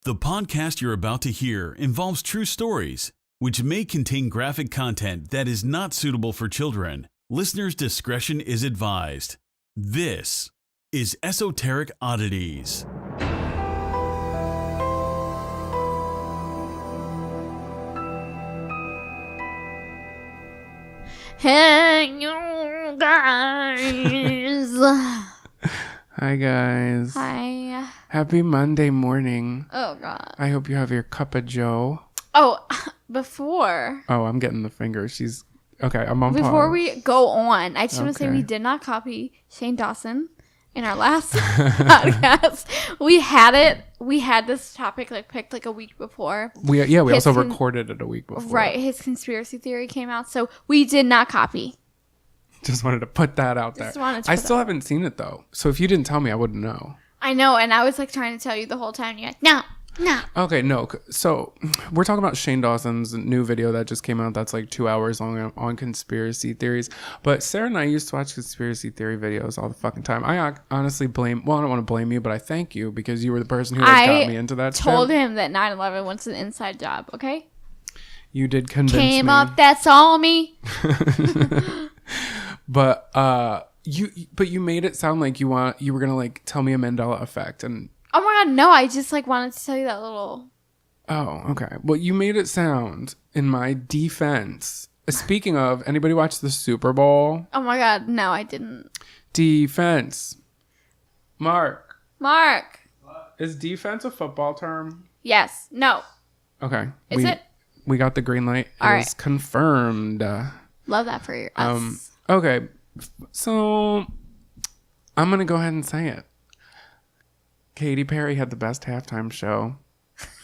The podcast you're about to hear involves true stories, which may contain graphic content that is not suitable for children. Listener's discretion is advised. This is Esoteric Oddities. Hey, you guys. Hi, guys. Hi. Happy Monday morning. Oh, God. I hope you have your cup of joe. Oh, before. Oh, I'm getting the finger. She's... Okay, I'm on Before pause. we go on, I just want to say Okay. we did not copy Shane Dawson in our last podcast. We had this topic picked a week before. We also recorded it a week before. Right. His conspiracy theory came out. So we did not copy. Just wanted to put that out there. I still haven't seen it, though. So if you didn't tell me, I wouldn't know. I know. And I was trying to tell you the whole time. You're like, no. Okay, no. So we're talking about Shane Dawson's new video that just came out. That's 2 hours long on conspiracy theories. But Sarah and I used to watch conspiracy theory videos all the fucking time. I honestly I don't want to blame you, but I thank you because you were the person who got me into that. I told him that 9/11 was an inside job. Okay. You did convince me. Came up. That's all me. But you made it sound like you were gonna tell me a Mandela effect and. Oh my God, no! I just wanted to tell you that little. Oh, okay. Well, you made it sound, in my defense. Speaking of, anybody watch the Super Bowl? Oh my God, no, I didn't. Defense. Mark. Is defense a football term? Yes. No. Okay. Is it? We got the green light. All It right. is confirmed. Love that for us. Okay. So I'm gonna go ahead and say it. Katy Perry had the best halftime show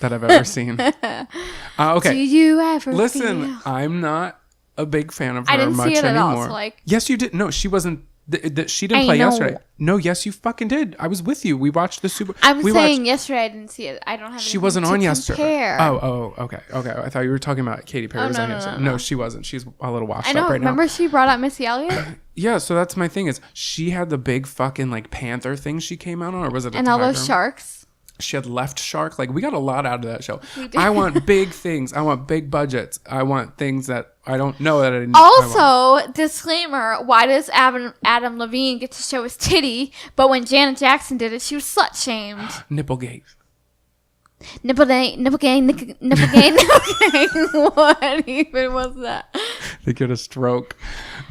that I've ever seen. Okay. Do you ever Listen, feel- I'm not a big fan of her I didn't much see it at anymore. all. So Yes, you did. No, she wasn't. She didn't I play know. yesterday. No, yes, you fucking did. I was with you. We watched the Super. I'm we saying watched, yesterday I didn't see it. I don't have. she wasn't anything on to yesterday. compare. Oh, okay. I thought you were talking about Katy Perry was no, on no, yesterday. no. No, she wasn't. She's a little washed I know. up right Remember, now. she brought up Missy Elliott Yeah, so that's my thing is she had the big fucking panther thing she came out on, or was it a and all tiger? those sharks. She had left shark. We got a lot out of that show. We did. I want big things. I want big budgets. I want things that I don't know that I didn't. Also, disclaimer: why does Adam Levine get to show his titty, but when Janet Jackson did it, she was slut shamed? Nipplegate. Nipple gang. What even was that? They get a stroke.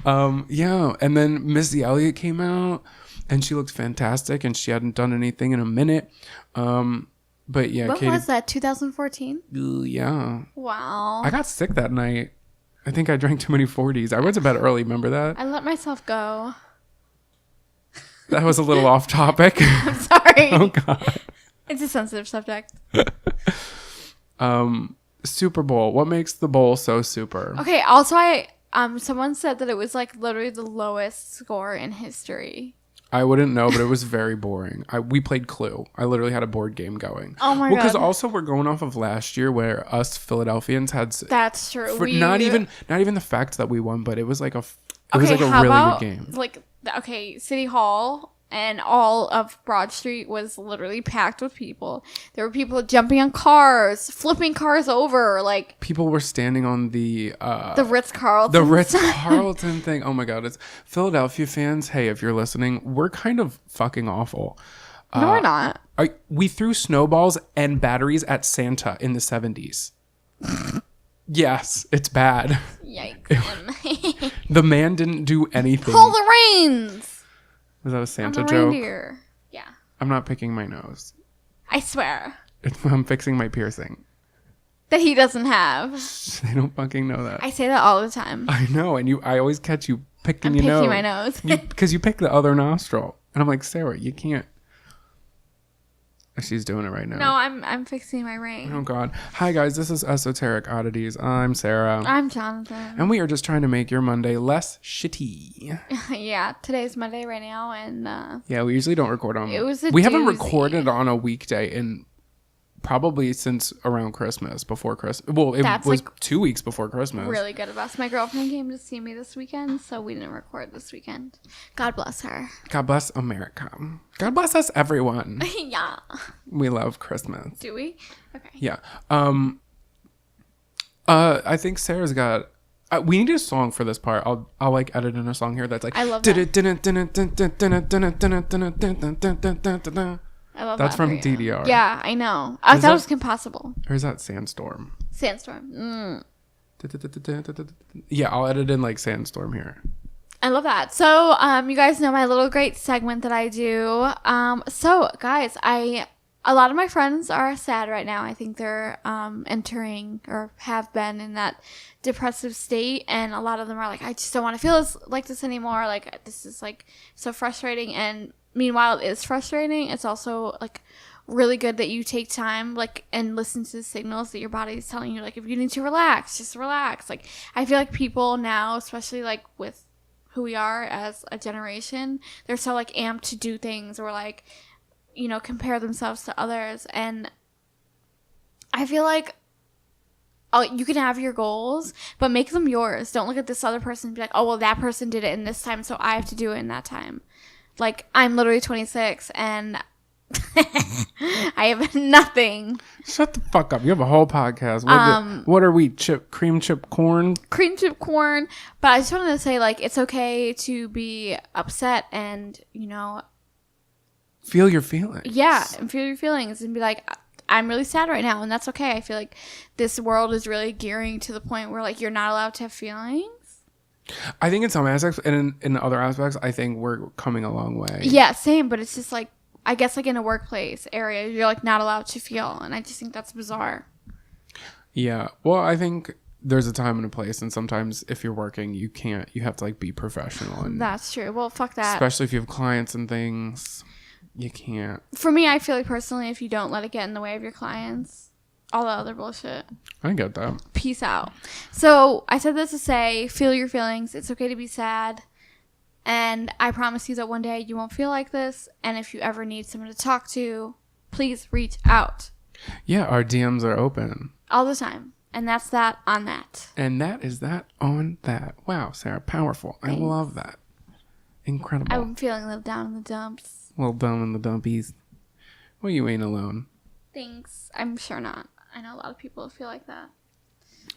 Yeah. And then Missy Elliott came out and she looked fantastic and she hadn't done anything in a minute. But yeah, What was that? 2014? Yeah. Wow. I got sick that night. I think I drank too many 40s. I went to bed early. Remember that? I let myself go. That was a little off topic. I'm sorry. Oh God. It's a sensitive subject. Super Bowl. What makes the bowl so super? Okay. Also, someone said that it was literally the lowest score in history. I wouldn't know, but it was very boring. We played Clue. I literally had a board game going. Oh my Because God. also we're going off of last year where us Philadelphians had. That's true. Not even the fact that we won, but it was a how really about, good game. City Hall and all of Broad Street was literally packed with people. There were people jumping on cars, flipping cars over, People were standing on the Ritz-Carlton. The Ritz-Carlton thing. Oh my God. It's Philadelphia fans. Hey, if you're listening, we're kind of fucking awful. No, we're not. We threw snowballs and batteries at Santa in the 70s. Yes, it's bad. Yikes. The man didn't do anything. Pull the reins. Was that a I'm Santa a joke? reindeer. Yeah. I'm not picking my nose. I swear. I'm fixing my piercing. That he doesn't have. They don't fucking know that. I say that all the time. I know, and I always catch you picking I'm your nose. picking my nose. Because you pick the other nostril. And I'm like, Sarah, you can't. She's doing it right now. No, I'm fixing my ring. Oh, God. Hi, guys. This is Esoteric Oddities. I'm Sarah. I'm Jonathan. And we are just trying to make your Monday less shitty. Yeah, today's Monday right now, and Yeah, we usually don't record on... It was a We haven't doozy. recorded on a weekday in probably since around Christmas, before Christmas. Well, it That's, was like, 2 weeks before Christmas. Really good of us. My girlfriend came to see me this weekend, so we didn't record this weekend. God bless her. God bless America. God bless us, everyone. Yeah. We love Christmas. Do we? Okay. Yeah. I think Sarah's got. We need a song for this part. I'll like edit in a song here that's like. I love that. I love That's that from for you. DDR. Yeah, I know. I Is thought that- it was Impossible. Or is that Sandstorm? Sandstorm. Yeah, I'll edit in like Sandstorm here. I love that. So, you guys know my little great segment that I do. So guys, a lot of my friends are sad right now. I think they're entering or have been in that depressive state, and a lot of them are like, I just don't want to feel like this anymore. Like, this is like so frustrating. And meanwhile, it is frustrating. It's also like really good that you take time like and listen to the signals that your body is telling you. Like, if you need to relax, just relax. Like, I feel like people now, especially like with who we are as a generation, they're so like amped to do things or like, you know, compare themselves to others. And I feel like you can have your goals, but make them yours. Don't look at this other person and be like, oh, well, that person did it in this time, so I have to do it in that time. Like, I'm literally 26 and I have nothing. Shut the fuck up. You have a whole podcast. What are we? Cream chip corn? Cream chip corn. But I just wanted to say, like, it's okay to be upset and, you know, Feel your feelings. yeah, and feel your feelings and be like, I'm really sad right now, and that's okay. I feel like this world is really gearing to the point where, like, you're not allowed to have feelings. I think in some aspects, and in other aspects, I think we're coming a long way. Yeah, same, but it's just like, I guess like in a workplace area, you're like not allowed to feel, and I just think that's bizarre. Yeah. Well, I think there's a time and a place, and sometimes if you're working, you can't. You have to like be professional, and That's true. Well, fuck that. especially if you have clients and things, you can't. For me, I feel like personally, if you don't let it get in the way of your clients, all the other bullshit, I get that. peace out. So I said this to say, feel your feelings. It's okay to be sad. And I promise you that one day you won't feel like this. And if you ever need someone to talk to, please reach out. Yeah, our DMs are open. All the time. And that's that on that. And that is that on that. Wow, Sarah, powerful. Thanks. I love that. Incredible. I'm feeling a little down in the dumps. Well, down in the dumpies. Well, you ain't alone. Thanks. I'm sure not. I know a lot of people feel like that.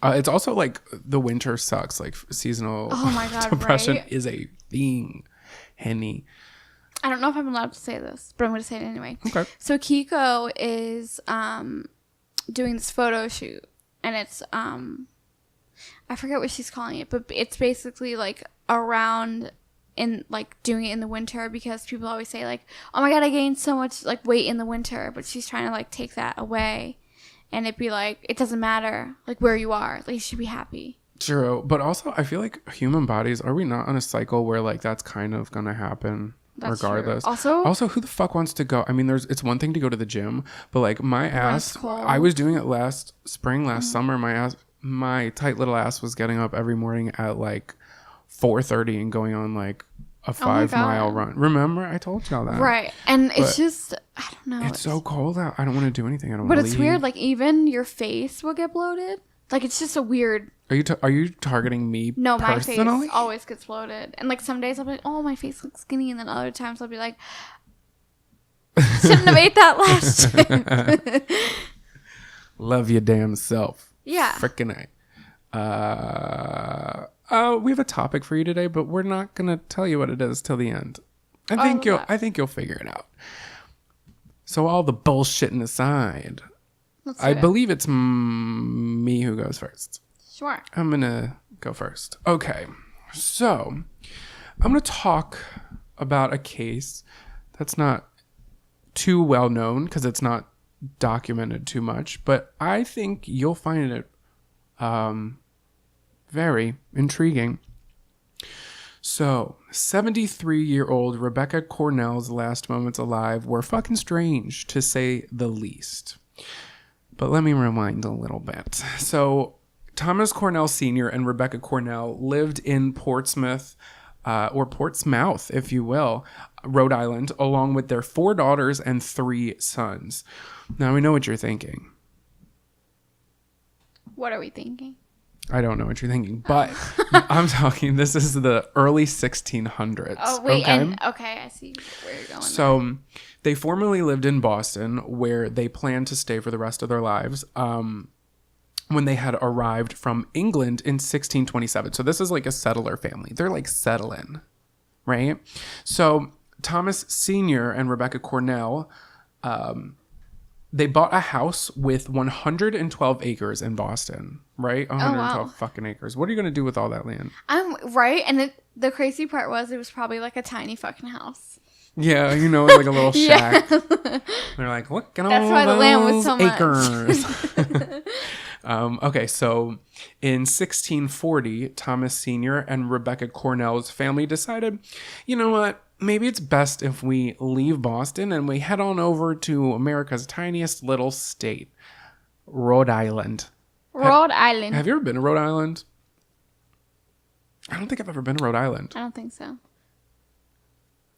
It's also like the winter sucks. Like seasonal Oh my God, depression right? is a thing. Henny. I don't know if I'm allowed to say this, but I'm going to say it anyway. Okay. So Kiko is doing this photo shoot, and it's I forget what she's calling it, but it's basically like around in like doing it in the winter, because people always say like, oh my God, I gained so much like weight in the winter, but she's trying to like take that away, and it'd be like, it doesn't matter like where you are, like you should be happy. True. But also, I feel like human bodies, are we not on a cycle where like that's kind of going to happen? That's regardless. True. Also, who the fuck wants to go? I mean, it's one thing to go to the gym, but like my ass, cold. I was doing it last spring, last summer. My tight little ass was getting up every morning at like 4:30 and going on like a 5-mile run. Remember, I told y'all that. Right. And But it's just, I don't know. It's so cold out. I don't want to do anything. I don't But want to it's leave. weird, like even your face will get bloated. Like it's just a weird. Are you targeting me No, my personally? face always gets bloated. And like some days I'll be like, oh, my face looks skinny, and then other times I'll be like, shouldn't have ate that last chip. Love your damn self. Yeah. Frickin' A. We have a topic for you today, but we're not gonna tell you what it is till the end. I think you'll figure it out. So all the bullshitting aside, Let's do I it. believe it's me who goes first. Sure. I'm gonna go first. Okay, so I'm gonna talk about a case that's not too well known because it's not documented too much, but I think you'll find it very intriguing. So, 73-year-old Rebecca Cornell's last moments alive were fucking strange, to say the least. But let me rewind a little bit. So, Thomas Cornell Sr. and Rebecca Cornell lived in Portsmouth, or Portsmouth, if you will, Rhode Island, along with their 4 daughters and 3 sons. Now, we know what you're thinking. What are we thinking? I don't know what you're thinking, but I'm talking, this is the early 1600s. Oh, wait. Okay? Okay, I see where you're going. So they formerly lived in Boston, where they planned to stay for the rest of their lives when they had arrived from England in 1627. So this is like a settler family. They're like settling, right? So Thomas Sr. and Rebecca Cornell, they bought a house with 112 acres in Boston, right? 112 fucking acres. What are you going to do with all that land? I'm right. And the crazy part was it was probably like a tiny fucking house. Yeah, you know, like a little shack. They're like, look at all why the land was those so acres. Okay, so in 1640, Thomas Sr. and Rebecca Cornell's family decided, you know what? Maybe it's best if we leave Boston and we head on over to America's tiniest little state, Rhode Island. Rhode Island. Have you ever been to Rhode Island? I don't think I've ever been to Rhode Island. I don't think so.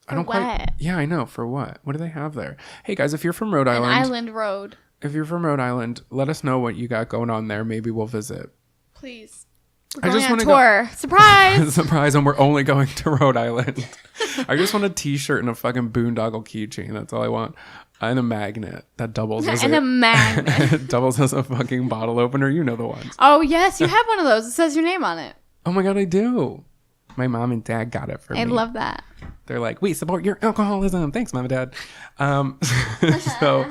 I don't quite. Yeah, I know. For what? What do they have there? Hey guys, if you're from Rhode Island, Island Road. If you're from Rhode Island, let us know what you got going on there. Maybe we'll visit. Please. I just want to tour. Surprise! Surprise! And we're only going to Rhode Island. I just want a T-shirt and a fucking boondoggle keychain. That's all I want. And a magnet that doubles as a magnet. doubles as a fucking bottle opener. You know the ones. Oh yes, you have one of those. It says your name on it. Oh my god, I do. My mom and dad got it for me. I love that. They're like, we support your alcoholism. Thanks, Mom and Dad. So,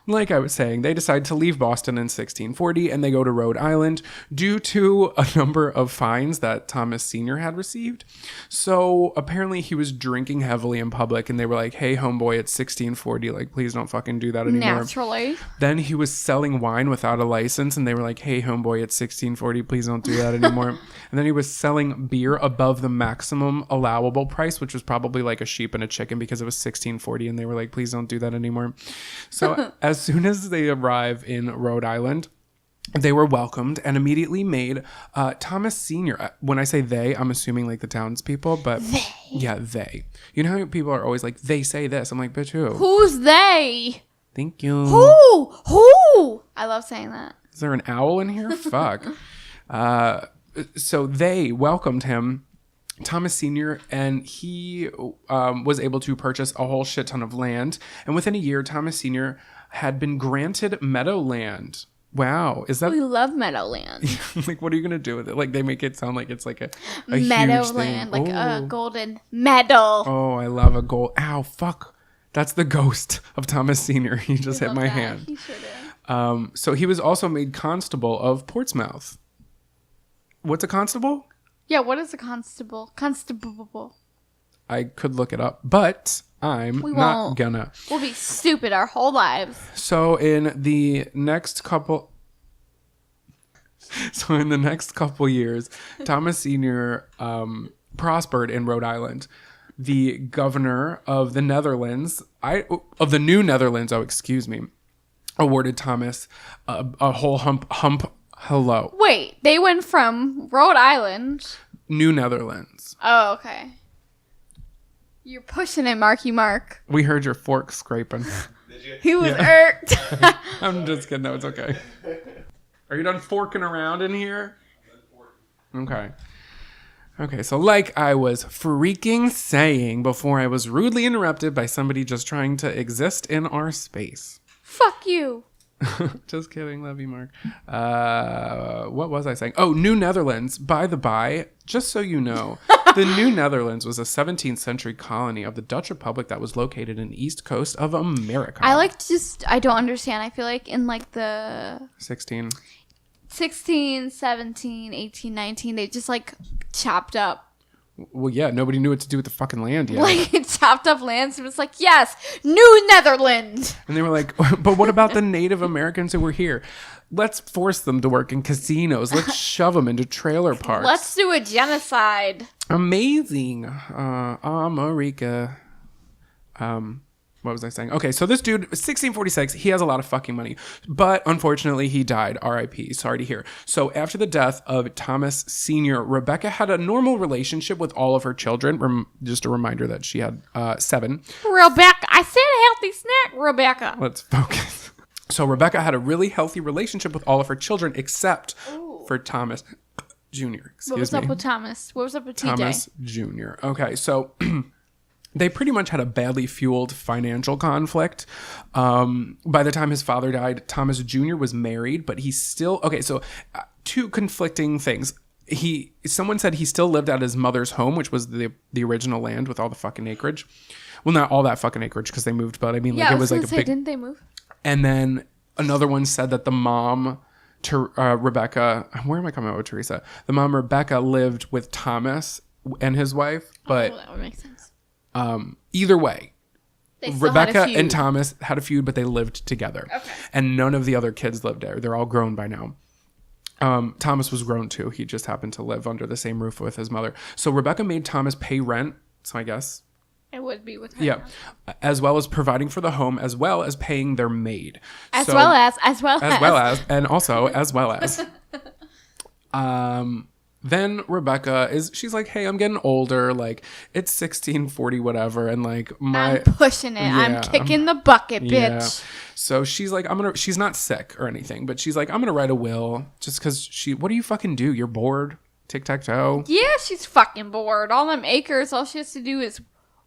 like I was saying, they decide to leave Boston in 1640 and they go to Rhode Island due to a number of fines that Thomas Sr. had received. So, apparently he was drinking heavily in public and they were like, hey, homeboy, it's 1640. Like, please don't fucking do that anymore. Naturally. Then he was selling wine without a license and they were like, hey, homeboy, it's 1640. Please don't do that anymore. And then he was selling beer above the maximum allowable price, which was probably like a sheep and a chicken because it was 1640 and they were like, please don't do that anymore. So as soon as they arrive in Rhode Island, they were welcomed and immediately made Thomas Sr. When I say they, I'm assuming like the townspeople, but yeah, they. You know how people are always like, they say this. I'm like, bitch, who? Who's they? Thank you. Who? I love saying that. Is there an owl in here? Fuck. So they welcomed him, Thomas Sr., and he was able to purchase a whole shit ton of land. And within a year, Thomas Sr. had been granted meadowland. Wow. Is that... We love meadowland. Like, what are you going to do with it? Like, they make it sound like it's like a huge meadowland, thing. like a golden medal. Oh, I love a gold... Ow, fuck. That's the ghost of Thomas Sr. He just hit my hand. He should have. So he was also made constable of Portsmouth. What's a constable? Yeah, what is a constable? Constable. I could look it up, but I'm not gonna. We'll be stupid our whole lives. So in the next couple years, Thomas Sr. Prospered in Rhode Island. The governor of the Netherlands, awarded Thomas a whole hump. Hello. Wait, they went from Rhode Island. New Netherlands. Oh, okay. You're pushing it, Marky Mark. We heard your fork scraping. Did you? He was irked. I'm just kidding. No, it's okay. Are you done forking around in here? Okay. Okay, so like I was freaking saying before I was rudely interrupted by somebody just trying to exist in our space. Fuck you. Just kidding. Love you, Mark. What was I saying? Oh, New Netherlands. By the by, just so you know, the New Netherlands was a 17th century colony of the Dutch Republic that was located in the east coast of America. I don't understand. I feel like in like the 16, 17, 18, 19, they just like chopped up. Well, yeah, nobody knew what to do with the fucking land yet. Like, chopped up lands. It was like, yes, New Netherlands. And they were like, but what about the Native Americans who were here? Let's force them to work in casinos. Let's shove them into trailer parks. Let's do a genocide. Amazing. America. what was I saying? Okay, so this dude, 1646, he has a lot of fucking money. But unfortunately, he died. R.I.P. Sorry to hear. So after the death of Thomas Sr., Rebecca had a normal relationship with all of her children. Just a reminder that she had 7. Rebecca. I said a healthy snack, Rebecca. Let's focus. So Rebecca had a really healthy relationship with all of her children except for Thomas Jr. What was up with Thomas? What was up with TJ? Thomas Jr. Okay, so... They pretty much had a badly fueled financial conflict. By the time his father died, Thomas Jr. was married, but he still... Okay, so 2 conflicting things. Someone said he still lived at his mother's home, which was the original land with all the fucking acreage. Well, not all that fucking acreage because they moved, but I mean, like, it was like a big... Didn't they move? And then another one said that the mom... Rebecca... Where am I coming out with Teresa? The mom, Rebecca, lived with Thomas and his wife, but... that would make sense. Either way, Rebecca had a feud. and Thomas had a feud, but they lived together. Okay. And none of the other kids lived there. They're all grown by now. Thomas was grown too. He just happened to live under the same roof with his mother. So Rebecca made Thomas pay rent. So I guess it would be with her. Yeah. Now. As well as providing for the home, as well as paying their maid. As well as. Then Rebecca she's like, hey, I'm getting older. Like, it's 1640, whatever. And like, I'm pushing it. Yeah, I'm kicking the bucket, bitch. Yeah. So she's like, she's not sick or anything, but she's like, I'm going to write a will just because what do you fucking do? You're bored? Tic-tac-toe? Yeah, she's fucking bored. All them acres, all she has to do is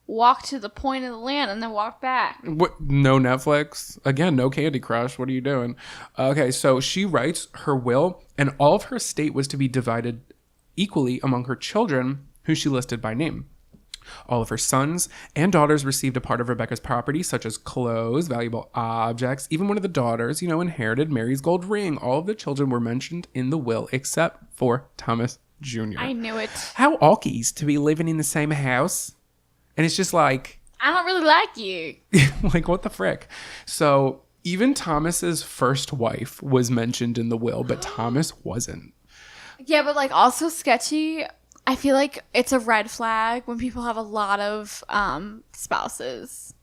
walk to the point of the land and then walk back. What? No Netflix? Again, no Candy Crush. What are you doing? Okay, so she writes her will, and all of her estate was to be divided equally among her children, who she listed by name. All of her sons and daughters received a part of Rebecca's property, such as clothes, valuable objects. Even one of the daughters, inherited Mary's gold ring. All of the children were mentioned in the will, except for Thomas Jr. I knew it. How awkies to be living in the same house. And it's just like... I don't really like you. Like, what the frick? So, even Thomas's first wife was mentioned in the will, but Thomas wasn't. Yeah, but like also sketchy. I feel like it's a red flag when people have a lot of spouses.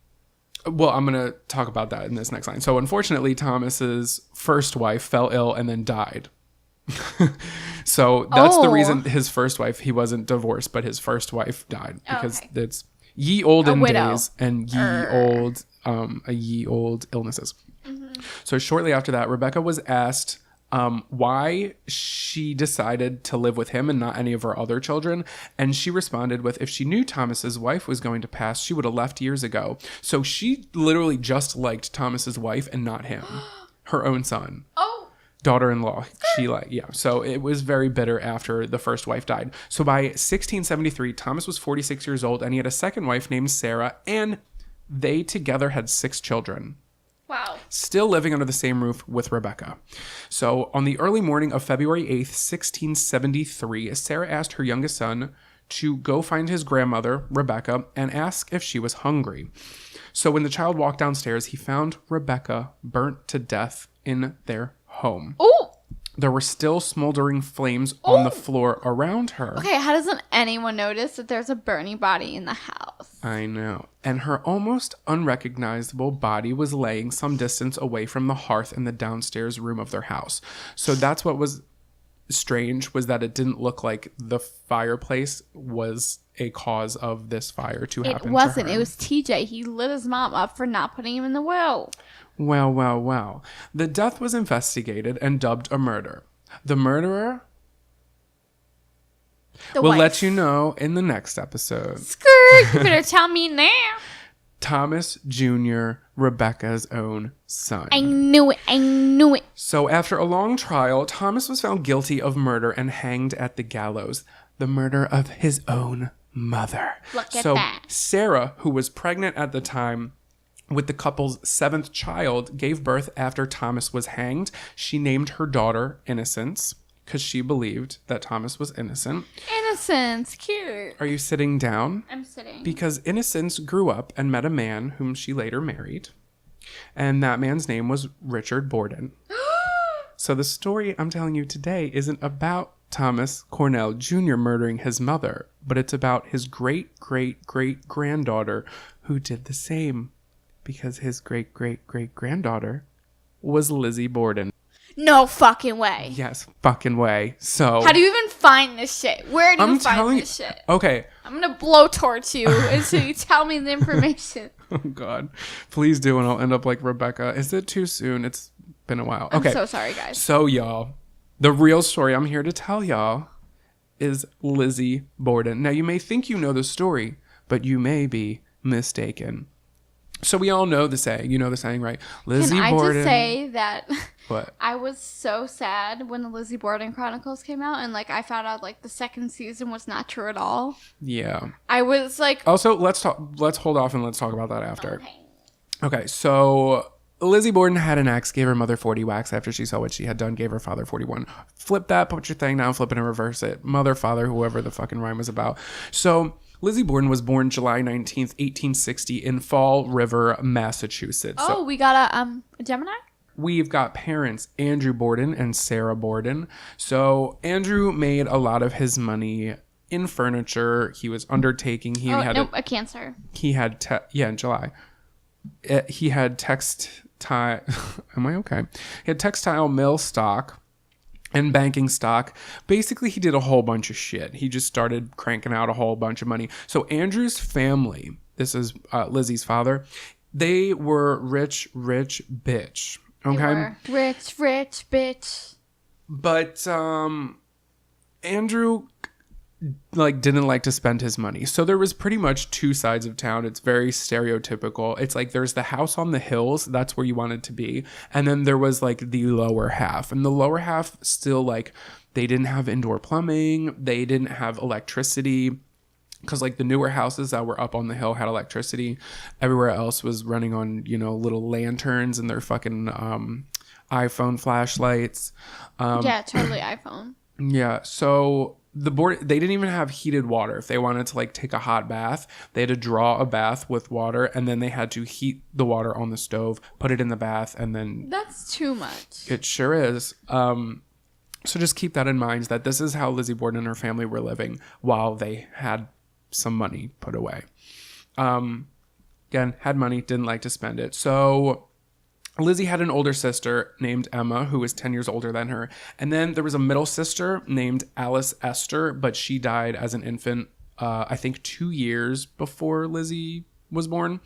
Well, I'm going to talk about that in this next line. So unfortunately, Thomas's first wife fell ill and then died. So that's the reason his first wife, he wasn't divorced, but his first wife died because it's ye olden days and ye old illnesses. Mm-hmm. So shortly after that, Rebecca was asked why she decided to live with him and not any of her other children. And she responded with, if she knew Thomas's wife was going to pass, she would have left years ago. So she literally just liked Thomas's wife and not him, her own son. Oh. Daughter-in-law. So it was very bitter after the first wife died. So by 1673, Thomas was 46 years old and he had a second wife named Sarah, and they together had 6 children. Wow. Still living under the same roof with Rebecca. So on the early morning of February 8th, 1673, Sarah asked her youngest son to go find his grandmother, Rebecca, and ask if she was hungry. So when the child walked downstairs, he found Rebecca burnt to death in their home. Oh! There were still smoldering flames on the floor around her. Okay, how doesn't anyone notice that there's a burning body in the house? I know. And her almost unrecognizable body was laying some distance away from the hearth in the downstairs room of their house. So that's what was strange, was that it didn't look like the fireplace was a cause of this fire to happen. It wasn't. To her. It was TJ. He lit his mom up for not putting him in the will. Well. The death was investigated and dubbed a murder. The murderer we'll let you know in the next episode. Skirt, you better tell me now. Thomas Jr., Rebecca's own son. I knew it. So after a long trial, Thomas was found guilty of murder and hanged at the gallows. The murder of his own mother. Look at that. Sarah, who was pregnant at the time with the couple's 7th child, gave birth after Thomas was hanged. She named her daughter Innocence because she believed that Thomas was innocent. Innocence, cute. Are you sitting down? I'm sitting. Because Innocence grew up and met a man whom she later married. And that man's name was Richard Borden. So the story I'm telling you today isn't about Thomas Cornell Jr. murdering his mother, but it's about his great-great-great-granddaughter who did the same. Because his great-great-great-granddaughter was Lizzie Borden. No fucking way. Yes, fucking way. So How do you even find this shit? Where do you find telling this shit? Okay. I'm gonna blowtorch you until you tell me the information. Oh God, please do, and I'll end up like Rebecca. Is it too soon? It's been a while. Okay. I'm so sorry, guys. So y'all, the real story I'm here to tell y'all is Lizzie Borden. Now you may think you know the story, but you may be mistaken. So we all know the saying. You know the saying, right? Lizzie Can I Borden. just say that What? I was so sad when the Lizzie Borden Chronicles came out, and like I found out like the second season was not true at all. Yeah. I was like, Also, let's hold off and let's talk about that after. okay. Okay, so Lizzie Borden had an ex, gave her mother 40 whacks after she saw what she had done, gave her father 41. Flip that, put your thing down, flip it and reverse it. Mother, father, whoever the fucking rhyme was about. So Lizzie Borden was born July 19th, 1860 in Fall River, Massachusetts. Oh, we got a Gemini? We've got parents, Andrew Borden and Sarah Borden. So Andrew made a lot of his money in furniture. He was undertaking. A Cancer. He had, in July. He had textile. Am I okay? He had textile mill stock and banking stock. Basically, he did a whole bunch of shit. He just started cranking out a whole bunch of money. So Andrew's family, this is Lizzie's father, they were rich bitch. Okay. They were rich bitch. But Andrew didn't like to spend his money. So there was pretty much two sides of town. It's very stereotypical. It's like there's the house on the hills, that's where you wanted to be. And then there was like the lower half. And the lower half still they didn't have indoor plumbing, they didn't have electricity. Because the newer houses that were up on the hill had electricity. Everywhere else was running on, little lanterns and their fucking iPhone flashlights. Yeah, totally iPhone. Yeah. So they didn't even have heated water. If they wanted to take a hot bath, they had to draw a bath with water, and then they had to heat the water on the stove, put it in the bath, and then... That's too much. It sure is. So just keep that in mind, that this is how Lizzie Borden and her family were living while they had some money put away. Again, had money, didn't like to spend it. So Lizzie had an older sister named Emma, who was 10 years older than her. And then there was a middle sister named Alice Esther, but she died as an infant, I think 2 years before Lizzie was born.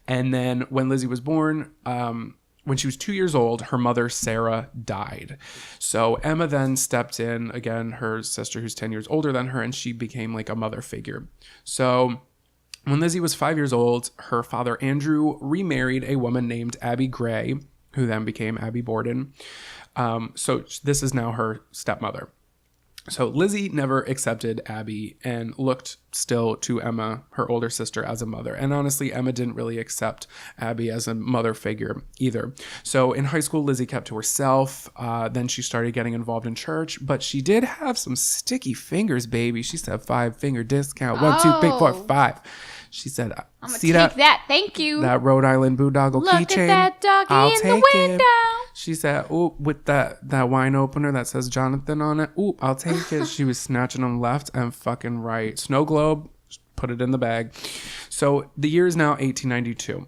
And then when Lizzie was born, when she was 2 years old, her mother, Sarah, died. So Emma then stepped in, again, her sister who's 10 years older than her, and she became a mother figure. So when Lizzie was 5 years old, her father, Andrew, remarried a woman named Abby Gray, who then became Abby Borden. So this is now her stepmother. So Lizzie never accepted Abby and looked still to Emma, her older sister, as a mother. And honestly, Emma didn't really accept Abby as a mother figure either. So in high school, Lizzie kept to herself. Then she started getting involved in church. But she did have some sticky fingers, baby. She said 5-finger discount. 1, 2, 3, 4, 5. She said, I'm gonna see take that. Thank you. That Rhode Island Boondoggle Look keychain? at that doggy I'll in take the window. it. She said, "Ooh, with that wine opener that says Jonathan on it. Ooh, I'll take it." She was snatching them left and fucking right. Snow globe, put it in the bag. So the year is now 1892.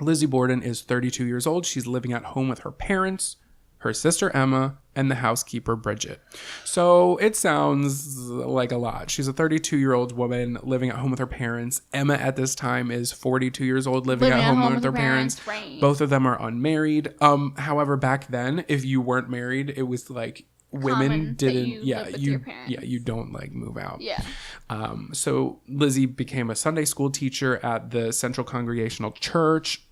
Lizzie Borden is 32 years old. She's living at home with her parents, her sister Emma, and the housekeeper Bridget. So it sounds like a lot. She's a 32-year-old woman living at home with her parents. Emma at this time is 42 years old, living at home with her parents. Right. Both of them are unmarried. However, back then, if you weren't married, it was women didn't. You don't move out. Yeah. So Lizzie became a Sunday school teacher at the Central Congregational Church.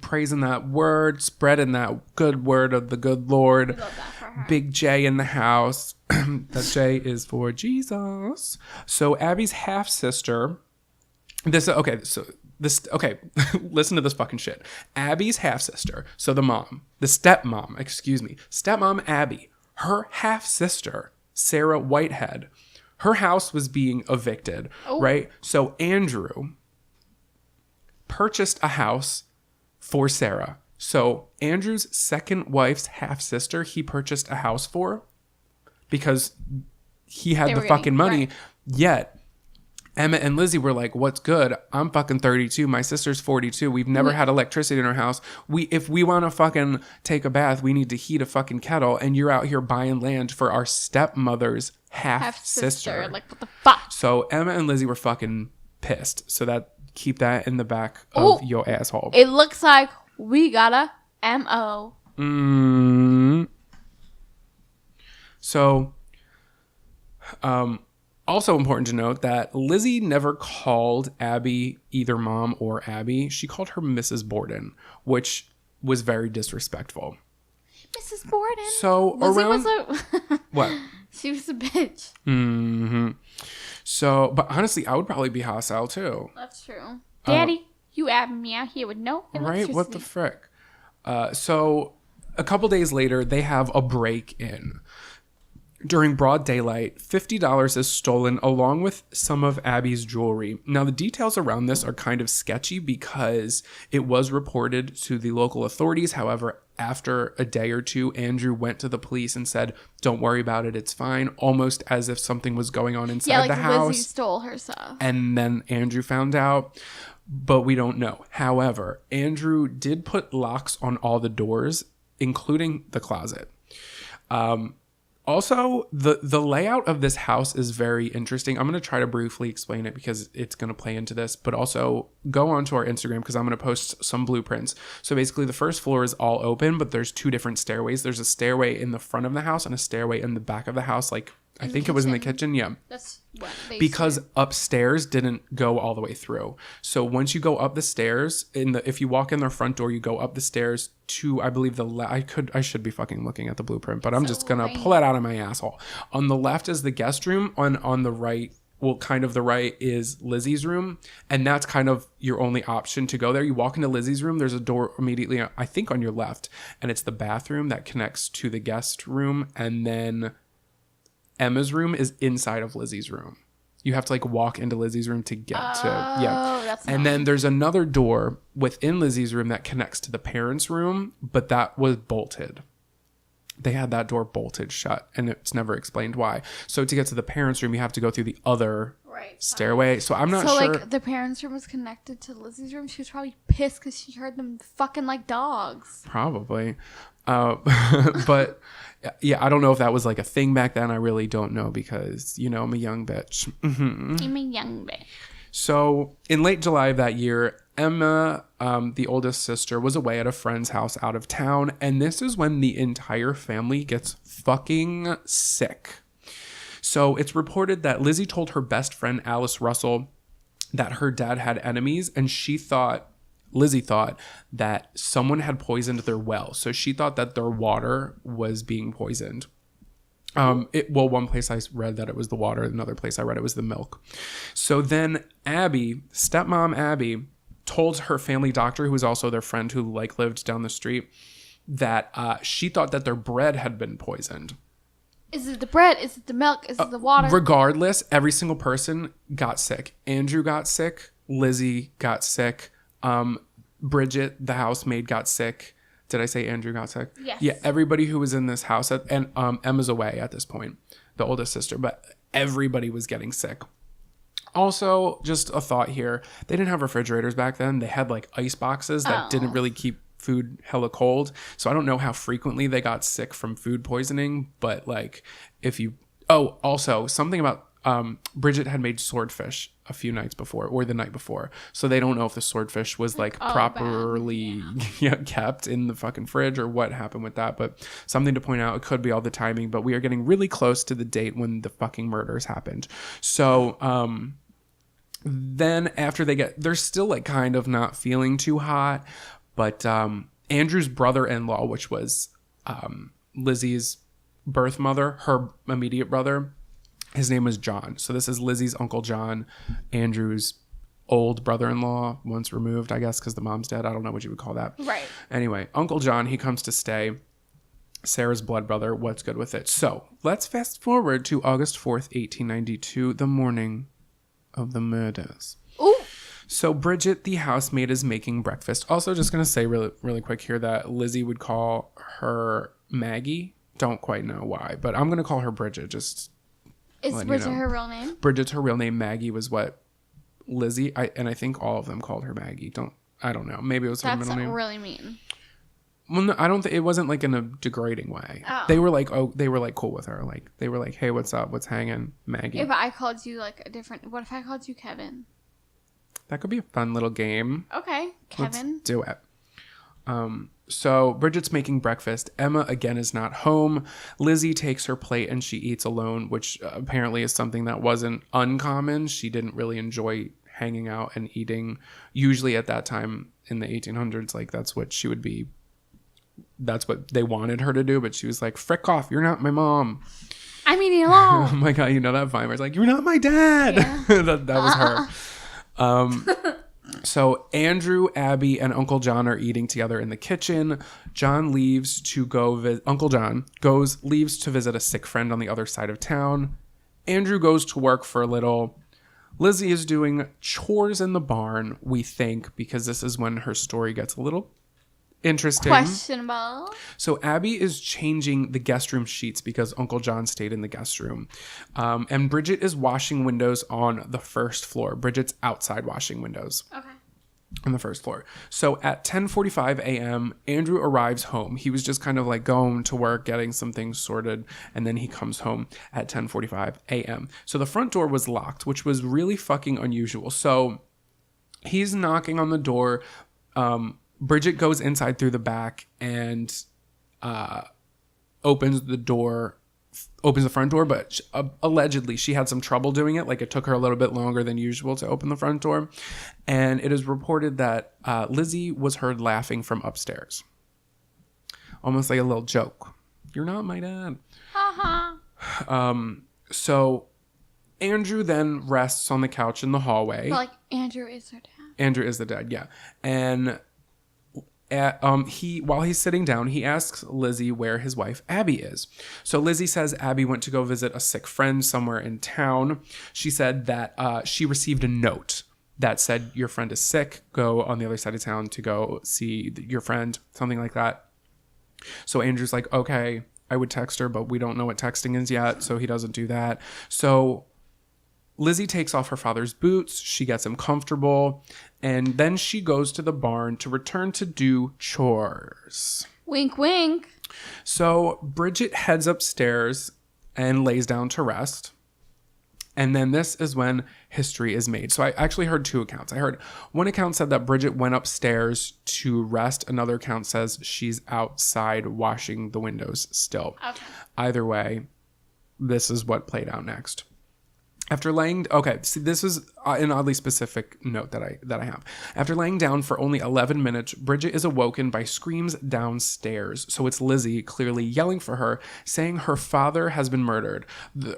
Praising that word, spreading that good word of the good Lord. We love that for her. Big J in the house. That J is for Jesus. So Abby's half sister. Listen to this fucking shit. Abby's half sister. So stepmom Abby, her half sister Sarah Whitehead. Her house was being evicted, right? So Andrew purchased a house for Sarah. So Andrew's second wife's half-sister, he purchased a house for because he had the fucking money. Right. Yet Emma and Lizzie were like, what's good? I'm fucking 32. My sister's 42. We've never had electricity in our house. If we want to fucking take a bath, we need to heat a fucking kettle. And you're out here buying land for our stepmother's half-sister. Like, what the fuck? So Emma and Lizzie were fucking pissed. So keep that in the back of your asshole. It looks like we got a M.O. So, also important to note that Lizzie never called Abby either Mom or Abby. She called her Mrs. Borden, which was very disrespectful. Mrs. Borden. So Lizzie around was a what? She was a bitch. So, but honestly, I would probably be hostile too. That's true. Daddy, you abbing me out here with no electricity. Right? What the frick? So a couple days later, they have a break-in. During broad daylight, $50 is stolen along with some of Abby's jewelry. Now, the details around this are kind of sketchy because it was reported to the local authorities. However, after a day or two, Andrew went to the police and said, don't worry about it, it's fine. Almost as if something was going on inside the house. Lizzie stole her stuff. And then Andrew found out, but we don't know. However, Andrew did put locks on all the doors, including the closet. Also, the layout of this house is very interesting. I'm going to try to briefly explain it because it's going to play into this, but also go onto our Instagram because I'm going to post some blueprints. So basically, the first floor is all open, but there's two different stairways. There's a stairway in the front of the house and a stairway in the back of the house, like I think it was in the kitchen. Yeah. That's what they because upstairs didn't go all the way through. So once you go up the stairs if you walk in their front door, you go up the stairs to, I believe I should be fucking looking at the blueprint, but I'm just going to pull it out of my asshole. On the left is the guest room. On the right, well, kind of the right is Lizzie's room. And that's kind of your only option to go there. You walk into Lizzie's room. There's a door immediately, I think on your left, and it's the bathroom that connects to the guest room. And then Emma's room is inside of Lizzie's room. You have to like walk into Lizzie's room to get That's and then there's another door within Lizzie's room that connects to the parents' room, but that was bolted. They had that door bolted shut, and it's never explained why. So to get to the parents' room, you have to go through the other stairway. So I'm not sure. So like the parents' room was connected to Lizzie's room. She was probably pissed because she heard them fucking like dogs. Probably. But yeah, I don't know if that was like a thing back then. I really don't know because, I'm a young bitch. I'm a young bitch. So in late July of that year, Emma, the oldest sister, was away at a friend's house out of town. And this is when the entire family gets fucking sick. So it's reported that Lizzie told her best friend, Alice Russell, that her dad had enemies. And Lizzie thought that someone had poisoned their well. So she thought that their water was being poisoned. One place I read that it was the water. Another place I read it was the milk. So then stepmom Abby, told her family doctor, who was also their friend who lived down the street, that she thought that their bread had been poisoned. Is it the bread? Is it the milk? Is it the water? Regardless, every single person got sick. Andrew got sick. Lizzie got sick. Bridget, the housemaid, got sick. Did I say Andrew got sick? Yes. Yeah, everybody who was in this house, and Emma's away at this point, the oldest sister, but everybody was getting sick. Also, just a thought here, they didn't have refrigerators back then. They had ice boxes that didn't really keep food hella cold. So I don't know how frequently they got sick from food poisoning, but also something about Bridget had made swordfish a few nights before, or the night before, so they don't know if the swordfish was properly kept in the fucking fridge or what happened with that. But something to point out, it could be all the timing, but we are getting really close to the date when the fucking murders happened. So then after they're still kind of not feeling too hot, but Andrew's brother-in-law, which was Lizzie's birth mother, her immediate brother, his name was John. So this is Lizzie's Uncle John, Andrew's old brother-in-law, once removed, I guess, because the mom's dead. I don't know what you would call that. Right. Anyway, Uncle John, he comes to stay. Sarah's blood brother. What's good with it? So let's fast forward to August 4th, 1892, the morning of the murders. Ooh. So Bridget, the housemaid, is making breakfast. Also, just going to say really, really quick here that Lizzie would call her Maggie. Don't quite know why, but I'm going to call her Bridget just Is Bridget her real name? Bridget's her real name. Maggie was what Lizzie, I think all of them called her Maggie. I don't know. Maybe it was her middle name. That's really mean. Well, no, I don't think it wasn't like in a degrading way. Oh. They were like cool with her. Like they were like, hey, what's up? What's hanging, Maggie? If I called you like a different, what if I called you Kevin? That could be a fun little game. Okay, Kevin. Let's do it. So Bridget's making breakfast. Emma again is not home. Lizzie takes her plate and she eats alone, which apparently is something that wasn't uncommon. She didn't really enjoy hanging out and eating. Usually at that time in the 1800s, like that's what she would be. That's what they wanted her to do, but she was like, frick off, you're not my mom. I'm eating alone. Oh my God, you know that vine where it's like, you're not my dad. Yeah. that was her. So Andrew, Abby, and Uncle John are eating together in the kitchen. John leaves to go Uncle John leaves to visit a sick friend on the other side of town. Andrew goes to work for a little. Lizzie is doing chores in the barn, we think, because this is when her story gets a little interesting. Questionable. So Abby is changing the guest room sheets because Uncle John stayed in the guest room. And Bridget is washing windows on the first floor. Bridget's outside washing windows. Okay. On the first floor. So at 10:45 a.m., Andrew arrives home. He was just kind of like going to work, getting some things sorted, and then he comes home at 10:45 a.m. So the front door was locked, which was really fucking unusual. So he's knocking on the door. Bridget goes inside through the back and opens the front door, but allegedly she had some trouble doing it. Like it took her a little bit longer than usual to open the front door. And it is reported that Lizzie was heard laughing from upstairs. Almost like a little joke. You're not my dad. So Andrew then rests on the couch in the hallway. But like Andrew is her dad. Andrew is the dad, yeah. And while he's sitting down, he asks Lizzie where his wife Abby is. So Lizzie says Abby went to go visit a sick friend somewhere in town. She said that she received a note that said, your friend is sick. Go on the other side of town to go see your friend, something like that. So Andrew's like, okay, I would text her, but we don't know what texting is yet, so he doesn't do that. So Lizzie takes off her father's boots. She gets him comfortable. And then she goes to the barn to return to do chores. Wink, wink. So Bridget heads upstairs and lays down to rest. And then this is when history is made. So I actually heard two accounts. I heard one account said that Bridget went upstairs to rest. Another account says she's outside washing the windows still. Okay. Either way, this is what played out next. This is an oddly specific note that I have. After laying down for only 11 minutes, Bridget is awoken by screams downstairs. So it's Lizzie clearly yelling for her, saying her father has been murdered.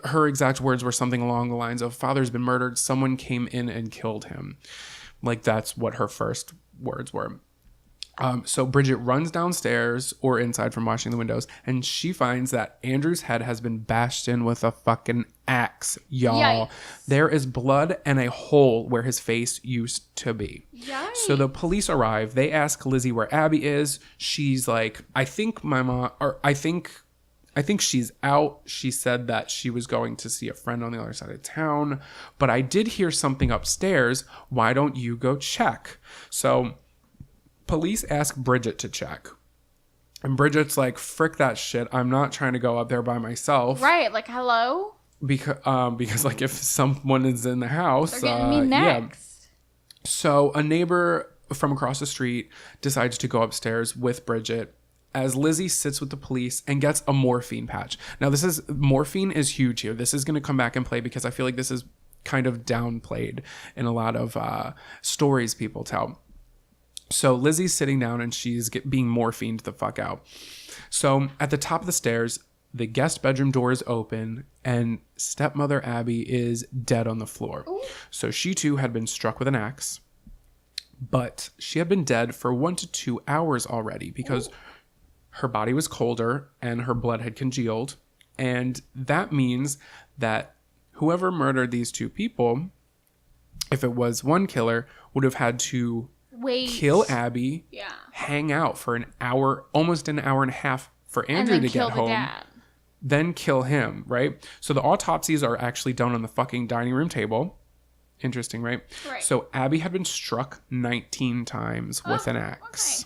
Her exact words were something along the lines of, father's been murdered, someone came in and killed him. Like that's what her first words were. So Bridget runs downstairs or inside from washing the windows, and she finds that Andrew's head has been bashed in with a fucking axe, y'all. Yikes. There is blood and a hole where his face used to be. Yikes. So the police arrive. They ask Lizzie where Abby is. She's like, I think she's out. She said that she was going to see a friend on the other side of town, but I did hear something upstairs. Why don't you go check? So police ask Bridget to check. And Bridget's like, frick that shit. I'm not trying to go up there by myself. Right. Like, hello? Because like if someone is in the house. They're getting me next. Yeah. So a neighbor from across the street decides to go upstairs with Bridget as Lizzie sits with the police and gets a morphine patch. Now morphine is huge here. This is going to come back and play because I feel like this is kind of downplayed in a lot of stories people tell. So Lizzie's sitting down and she's being morphined the fuck out. So at the top of the stairs, the guest bedroom door is open and stepmother Abby is dead on the floor. Ooh. So she too had been struck with an axe, but she had been dead for 1 to 2 hours already because her body was colder and her blood had congealed. And that means that whoever murdered these two people, if it was one killer, would have had to kill Abby, hang out for an hour, almost an hour and a half for Andrew to get home. then kill him, right? So the autopsies are actually done on the fucking dining room table. Interesting, right? Right. So Abby had been struck 19 times with an axe.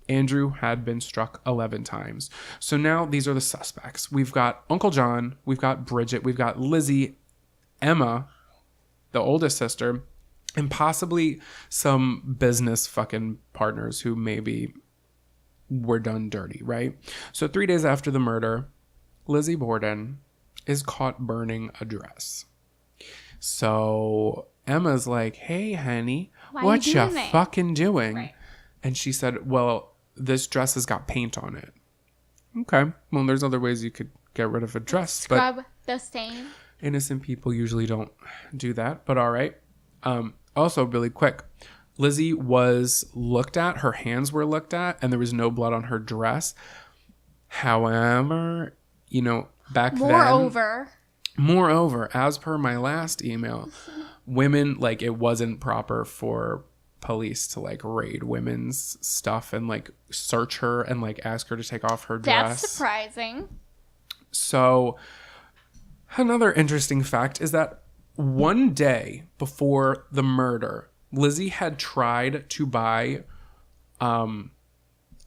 Andrew had been struck 11 times. So now these are the suspects. We've got Uncle John, we've got Bridget, we've got Lizzie, Emma, the oldest sister, and possibly some business fucking partners who maybe were done dirty, right? So 3 days after the murder, Lizzie Borden is caught burning a dress. So Emma's like, hey, honey, what you fucking doing? Right. And she said, well, this dress has got paint on it. Okay. Well, there's other ways you could get rid of a dress. Scrub the stain. Innocent people usually don't do that, but all right. Also, really quick, Lizzie was looked at. Her hands were looked at, and there was no blood on her dress. However, you know, back then... Moreover, as per my last email, women, like, it wasn't proper for police to, like, raid women's stuff and, like, search her and, like, ask her to take off her dress. That's surprising. So, another interesting fact is that one day before the murder, Lizzie had tried to buy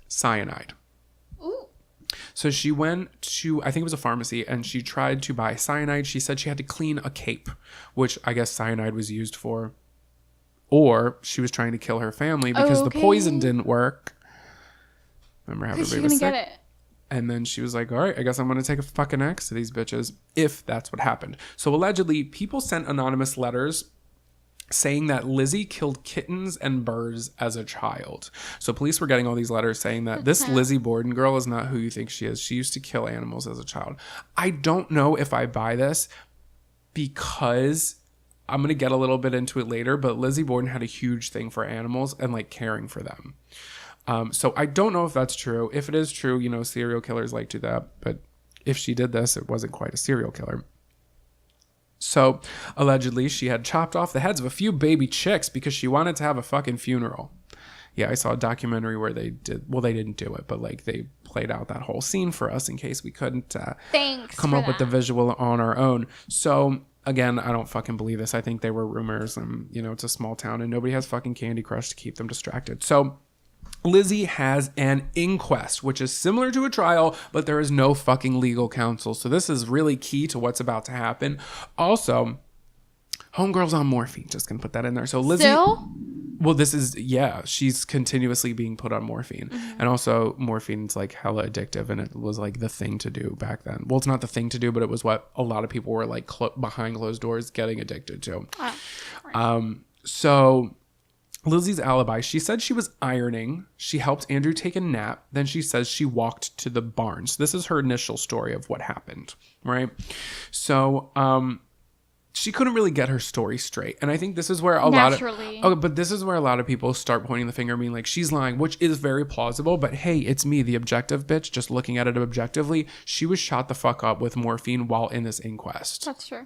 cyanide. Ooh. So she went to, I think it was a pharmacy, and she tried to buy cyanide. She said she had to clean a cape, which I guess cyanide was used for. Or she was trying to kill her family because the poison didn't work. Remember how everybody was sick? Get it. And then she was like, all right, I guess I'm going to take a fucking axe to these bitches, if that's what happened. So allegedly, people sent anonymous letters saying that Lizzie killed kittens and birds as a child. So police were getting all these letters saying that this Lizzie Borden girl is not who you think she is. She used to kill animals as a child. I don't know if I buy this because I'm going to get a little bit into it later, but Lizzie Borden had a huge thing for animals and like caring for them. So I don't know if that's true. If it is true, you know, serial killers like to do that. But if she did this, it wasn't quite a serial killer. So allegedly, she had chopped off the heads of a few baby chicks because she wanted to have a fucking funeral. Yeah, I saw a documentary where they did, well, they didn't do it, but like they played out that whole scene for us in case we couldn't come up with the visual on our own. So again, I don't fucking believe this. I think they were rumors and, you know, it's a small town and nobody has fucking Candy Crush to keep them distracted. So Lizzie has an inquest, which is similar to a trial, but there is no fucking legal counsel. So this is really key to what's about to happen. Also, homegirl's on morphine. Just gonna put that in there. So Lizzie... Still? Well, this is... Yeah, she's continuously being put on morphine. Mm-hmm. And also, morphine's like hella addictive, and it was like the thing to do back then. Well, it's not the thing to do, but it was what a lot of people were like behind closed doors getting addicted to. Right. So... Lizzie's alibi, she said she was ironing. She helped Andrew take a nap. Then she says she walked to the barn. So this is her initial story of what happened, right? So she couldn't really get her story straight. And I think this is where this is where a lot of people start pointing the finger, being like, she's lying, which is very plausible. But hey, it's me, the objective bitch, just looking at it objectively. She was shot the fuck up with morphine while in this inquest. That's true.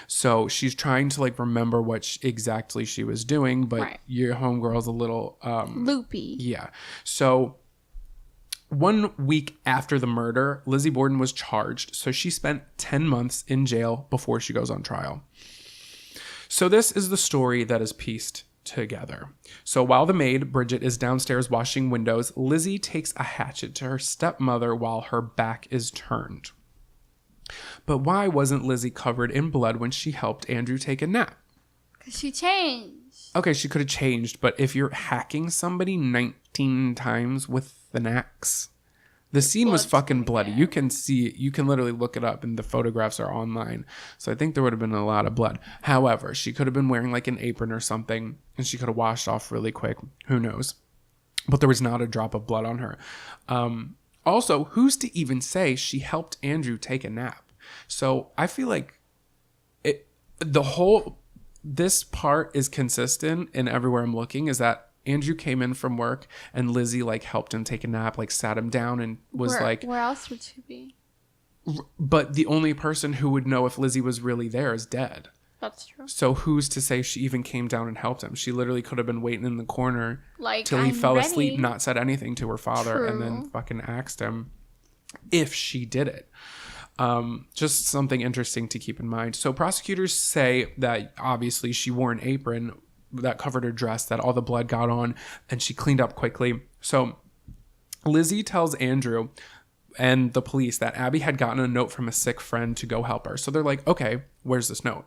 So she's trying to like remember what exactly she was doing, but your homegirl's a little loopy. Yeah. So 1 week after the murder, Lizzie Borden was charged. So she spent 10 months in jail before she goes on trial. So this is the story that is pieced together. So while the maid, Bridget, is downstairs washing windows, Lizzie takes a hatchet to her stepmother while her back is turned. But why wasn't Lizzie covered in blood when she helped Andrew take a nap? Because she changed. Okay, she could have changed, but if you're hacking somebody 19 times with an axe, the scene was fucking bloody. You can see it. You can literally look it up, and the photographs are online. So I think there would have been a lot of blood. However, she could have been wearing like an apron or something, and she could have washed off really quick. Who knows? But there was not a drop of blood on her. Also, who's to even say she helped Andrew take a nap? So I feel like this part is consistent in everywhere I'm looking, is that Andrew came in from work and Lizzie like helped him take a nap, like sat him down and was where else would she be? But the only person who would know if Lizzie was really there is dead. That's true. So who's to say she even came down and helped him? She literally could have been waiting in the corner till he fell asleep, not said anything to her father, and then fucking axed him if she did it. Just something interesting to keep in mind. So prosecutors say that obviously she wore an apron that covered her dress, that all the blood got on, and she cleaned up quickly. So Lizzie tells Andrew and the police that Abby had gotten a note from a sick friend to go help her. So they're like, okay, where's this note?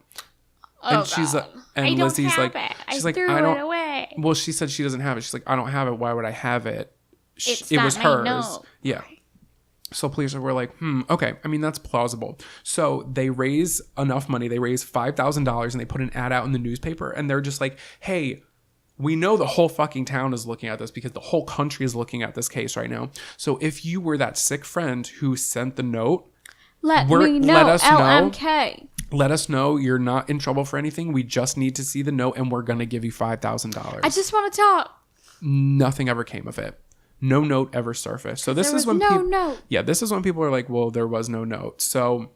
Oh, And she's God. and I don't Lizzie's have like, it. she's I like, threw I don't. it away. Well, she said she doesn't have it. She's like, I don't have it. Why would I have it? It's It not was my hers. note. Yeah. So police were like, okay. I mean, that's plausible. So they raise enough money. They raise $5,000 and they put an ad out in the newspaper. And they're just like, hey, we know the whole fucking town is looking at this because the whole country is looking at this case right now. So if you were that sick friend who sent the note, Let me know. let us know. LMK. Let us know you're not in trouble for anything. We just need to see the note and we're going to give you $5,000. I just want to talk. Nothing ever came of it. No note ever surfaced. So this There is was when no people, note. yeah, this is when people are like, well, there was no note. So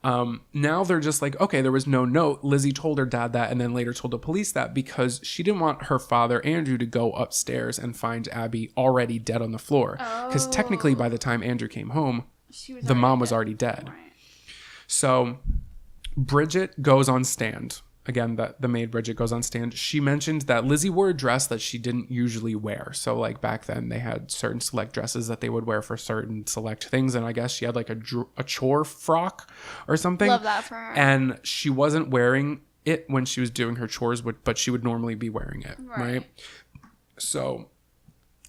now they're just like, okay, there was no note. Lizzie told her dad that and then later told the police that because she didn't want her father, Andrew, to go upstairs and find Abby already dead on the floor. Because technically by the time Andrew came home, the mom was already dead. Right. So Bridget goes on stand. Again, the maid Bridget goes on stand. She mentioned that Lizzie wore a dress that she didn't usually wear. So like back then they had certain select dresses that they would wear for certain select things. And I guess she had like a chore frock or something. Love that for her. And she wasn't wearing it when she was doing her chores, but she would normally be wearing it. Right. So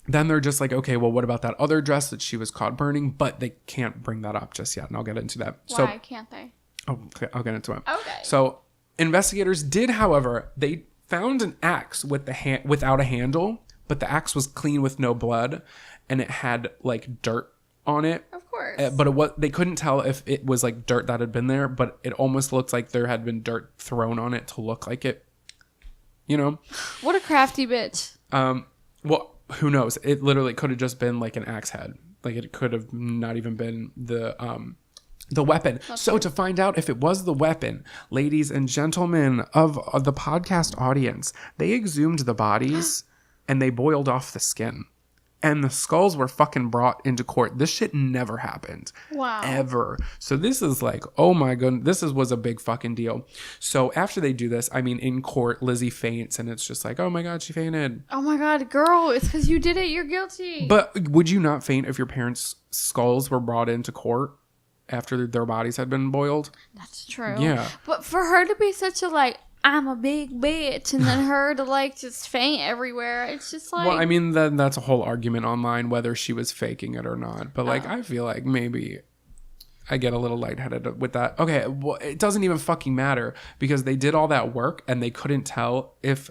then they're just like, okay, well, what about that other dress that she was caught burning? But they can't bring that up just yet. And I'll get into that. Why can't they? Okay, I'll get into it. Okay. So investigators did, however, they found an axe with without a handle, but the axe was clean with no blood, and it had like dirt on it. Of course. But they couldn't tell if it was like dirt that had been there, but it almost looked like there had been dirt thrown on it to look like it. You know? What a crafty bitch. Well, who knows? It literally could have just been like an axe head. Like it could have not even been the weapon. So to find out if it was the weapon, ladies and gentlemen of the podcast audience, they exhumed the bodies and they boiled off the skin. And the skulls were fucking brought into court. This shit never happened. Wow. Ever. So this is like, oh my goodness, was a big fucking deal. So after they do this, I mean, in court, Lizzie faints and it's just like, oh my God, she fainted. Oh my God, girl, it's because you did it. You're guilty. But would you not faint if your parents' skulls were brought into court after their bodies had been boiled? That's true. Yeah. But for her to be such a like, I'm a big bitch, and then her to like just faint everywhere, it's just like. Well, I mean, then that's a whole argument online whether she was faking it or not. But like, I feel like maybe I get a little lightheaded with that. Okay, well, it doesn't even fucking matter because they did all that work and they couldn't tell if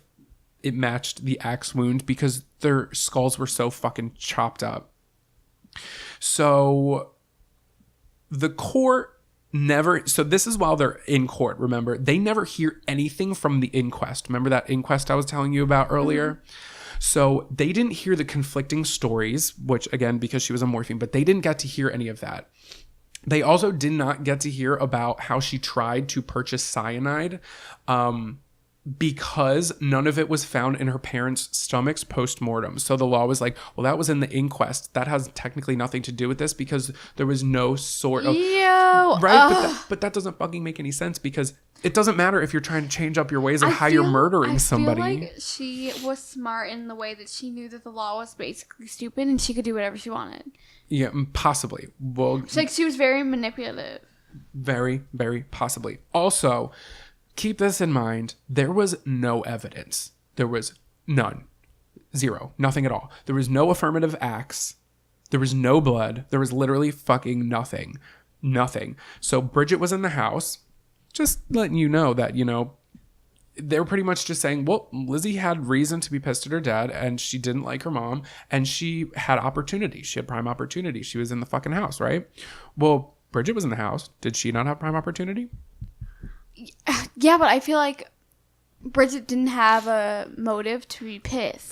it matched the axe wound because their skulls were so fucking chopped up. So the court so this is while they're in court, remember, they never hear anything from the inquest. Remember that inquest I was telling you about earlier? Mm-hmm. So they didn't hear the conflicting stories, which again, because she was a morphine, but they didn't get to hear any of that. They also did not get to hear about how she tried to purchase cyanide, because none of it was found in her parents' stomachs post-mortem. So the law was like, well, that was in the inquest. That has technically nothing to do with this because there was no sort of... Right? But that doesn't fucking make any sense because it doesn't matter if you're trying to change up your ways or how you're murdering somebody. I feel like she was smart in the way that she knew that the law was basically stupid and she could do whatever she wanted. Yeah, possibly. Well, she was very manipulative. Very, very possibly. Also... keep this in mind. There was no evidence. There was none. Zero. Nothing at all. There was no affirmative acts. There was no blood. There was literally fucking nothing. Nothing. So Bridget was in the house. Just letting you know that, they're pretty much just saying, well, Lizzie had reason to be pissed at her dad and she didn't like her mom and she had opportunity. She had prime opportunity. She was in the fucking house, right? Well, Bridget was in the house. Did she not have prime opportunity? Yeah, but I feel like Bridget didn't have a motive to be pissed.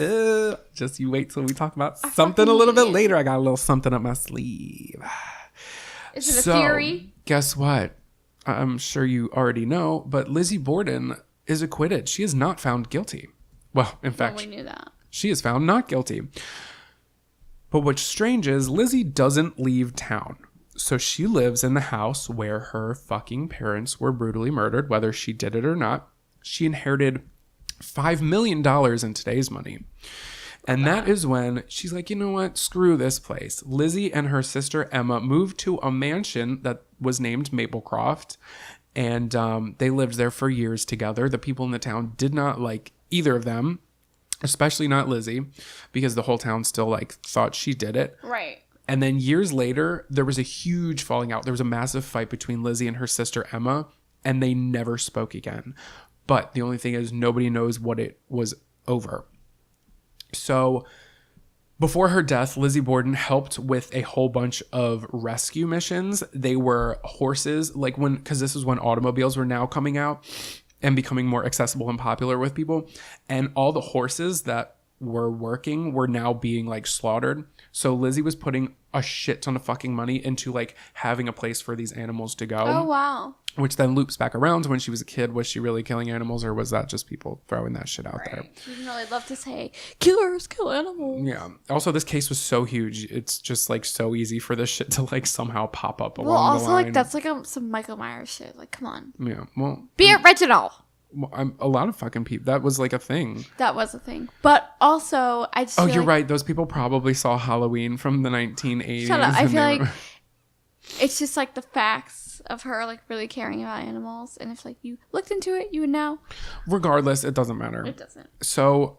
Just you wait till we talk about something a little bit later. I got a little something up my sleeve. Is it a theory? Guess what? I'm sure you already know, but Lizzie Borden is acquitted. She is not found guilty. Well, in fact, we knew that. She is found not guilty. But what's strange is Lizzie doesn't leave town. So she lives in the house where her fucking parents were brutally murdered, whether she did it or not. She inherited $5 million in today's money. And that is when she's like, you know what? Screw this place. Lizzie and her sister Emma moved to a mansion that was named Maplecroft. And they lived there for years together. The people in the town did not like either of them, especially not Lizzie, because the whole town still like thought she did it. Right. And then years later, there was a huge falling out. There was a massive fight between Lizzie and her sister Emma, and they never spoke again. But the only thing is nobody knows what it was over. So before her death, Lizzie Borden helped with a whole bunch of rescue missions. They were horses, like because this is when automobiles were now coming out and becoming more accessible and popular with people. And all the horses that were working were now being like slaughtered. So Lizzie was putting a shit ton of fucking money into like having a place for these animals to go. Oh, wow. Which then loops back around to when she was a kid. Was she really killing animals, or was that just people throwing that shit out there? Even though I'd love to say, killers kill animals. Yeah. Also, this case was so huge. It's just like so easy for this shit to like somehow pop up along the line. Like that's like some Michael Myers shit. Like, come on. Yeah. Well, be original. A lot of fucking people. That was like a thing. That was a thing. But also, I just. Oh, you're right. Those people probably saw Halloween from the 1980s. Shut up. I feel like it's just like the facts of her like really caring about animals, and if like you looked into it, you would know. Regardless, it doesn't matter. It doesn't. So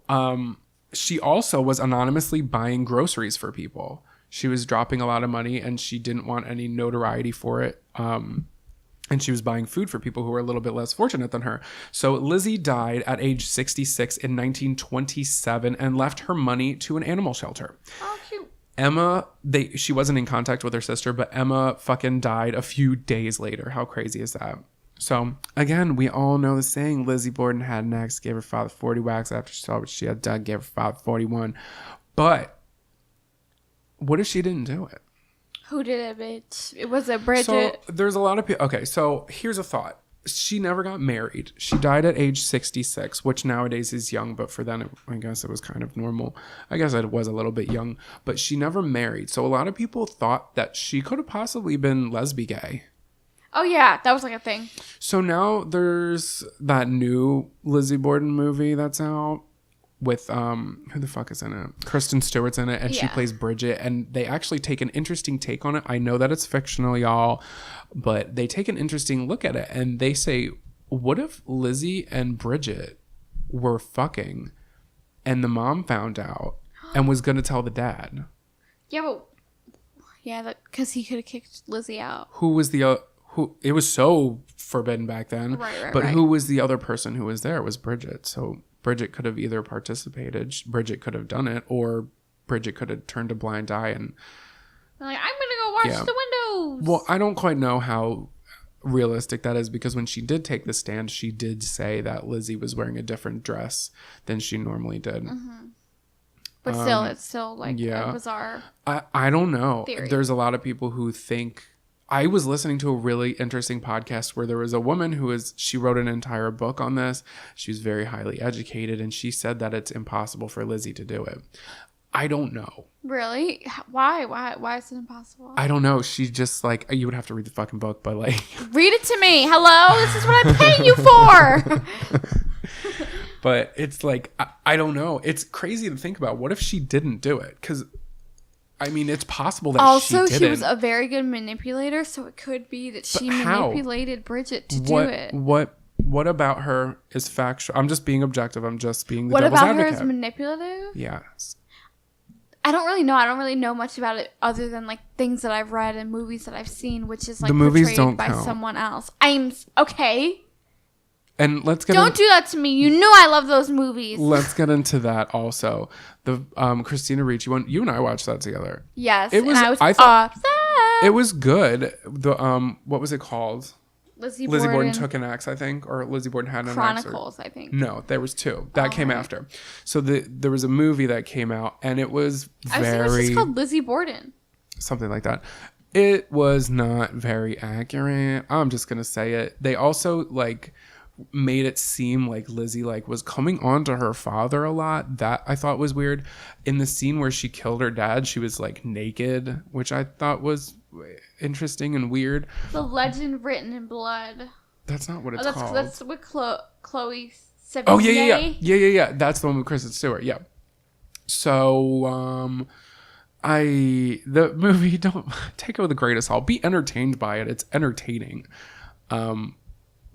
she also was anonymously buying groceries for people. She was dropping a lot of money, and she didn't want any notoriety for it. And she was buying food for people who were a little bit less fortunate than her. So Lizzie died at age 66 in 1927 and left her money to an animal shelter. Oh, cute. Emma, she wasn't in contact with her sister, but Emma fucking died a few days later. How crazy is that? So, again, we all know the saying, Lizzie Borden had an axe, gave her father 40 whacks after she saw what she had done, gave her father 41. But what if she didn't do it? Who did it, bitch? It was Bridget. So, there's a lot of people. Okay, so here's a thought. She never got married. She died at age 66, which nowadays is young, but for then, I guess it was kind of normal. I guess it was a little bit young, but she never married. So a lot of people thought that she could have possibly been lesbian gay. Oh, yeah. That was like a thing. So now there's that new Lizzie Borden movie that's out with, who the fuck is in it? Kristen Stewart's in it, and she plays Bridget, and they actually take an interesting take on it. I know that it's fictional, y'all, but they take an interesting look at it, and they say, what if Lizzie and Bridget were fucking, and the mom found out and was going to tell the dad? Yeah, because he could have kicked Lizzie out. Who was the who? It was so forbidden back then. Right. Who was the other person who was there? It was Bridget. So Bridget could have either participated, Bridget could have done it, or Bridget could have turned a blind eye and like, I'm gonna go wash the windows. Well, I don't quite know how realistic that is, because when she did take the stand, she did say that Lizzie was wearing a different dress than she normally did. Mm-hmm. But still, it's still like a bizarre I don't know. Theory. There's a lot of people who think. I was listening to a really interesting podcast where there was a woman she wrote an entire book on this. She was very highly educated, and she said that it's impossible for Lizzie to do it. I don't know. Really? Why? Why is it impossible? I don't know. She just like, you would have to read the fucking book, but like. Read it to me. Hello? This is what I'm paying you for. But it's like, I don't know. It's crazy to think about. What if she didn't do it? Because I mean, it's possible that also, she didn't. she was a very good manipulator, so it could be that she manipulated Bridget to do it. What about her is factual? I'm just being objective. I'm just being the devil's advocate. What about her is manipulative? Yes. I don't really know. I don't really know much about it other than like things that I've read and movies that I've seen, which is like the movies portrayed don't by count. Someone else. I'm okay. And let's get Don't do that to me. You know I love those movies. Let's get into that also. The Christina Ricci one. You and I watched that together. Yes. It was. I thought upset. It was good. The what was it called? Lizzie Borden took an axe, I think, or Lizzie Borden had an Chronicles, axe. I think. No, there was two. That came after. So there was a movie that came out, and it was very. I was just called Lizzie Borden. Something like that. It was not very accurate. I'm just gonna say it. They also like made it seem like Lizzie like was coming on to her father a lot. That I thought was weird. In the scene where she killed her dad, she was like naked, which I thought was interesting and weird. The Legend Written in Blood. That's not what it's that's called. That's with Chloe Sevigny. Oh, yeah. That's the one with Kristen Stewart. Yeah. So, the movie, don't take it with a grain of salt. Be entertained by it. It's entertaining.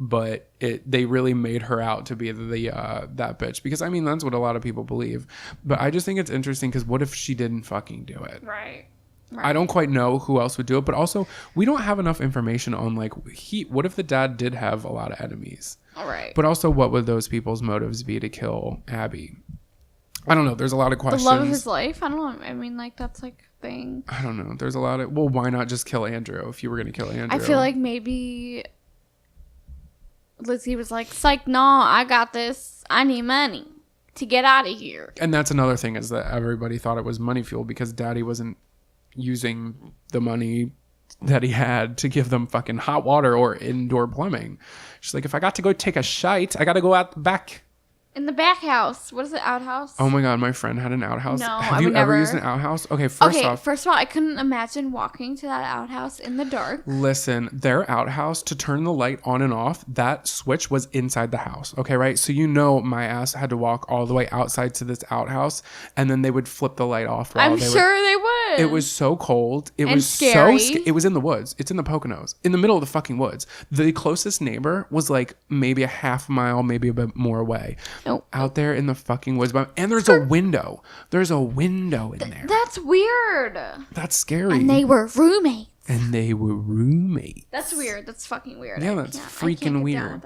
But they really made her out to be that bitch, because I mean that's what a lot of people believe. But I just think it's interesting because what if she didn't fucking do it? Right. I don't quite know who else would do it, but also we don't have enough information on like what if the dad did have a lot of enemies? All right. But also, what would those people's motives be to kill Abby? I don't know. There's a lot of questions. The love of his life? I don't know. I mean, like, that's like a thing. I don't know. There's a lot of... Well, why not just kill Andrew if you were going to kill Andrew? I feel like maybe Lizzie was like, psych, no, I got this. I need money to get out of here. And that's another thing, is that everybody thought it was money fuel because Daddy wasn't using the money that he had to give them fucking hot water or indoor plumbing. She's like, if I got to go take a shite, I got to go out the back. In the back house. What is it? Outhouse? Oh my God, my friend had an outhouse. No, Have you ever used an outhouse? Okay, first of all, I couldn't imagine walking to that outhouse in the dark. Listen, their outhouse, to turn the light on and off, that switch was inside the house. Okay, right? So my ass had to walk all the way outside to this outhouse, and then they would flip the light off. I'm sure they would. It was so cold. It and was scary. It was in the woods. It's in the Poconos, in the middle of the fucking woods. The closest neighbor was like maybe a half mile, maybe a bit more away. Nope. Out there in the fucking woods. And there's a window. There's a window in there. That's weird. That's scary. And they were roommates. That's weird. That's fucking weird. Yeah, that's freaking weird.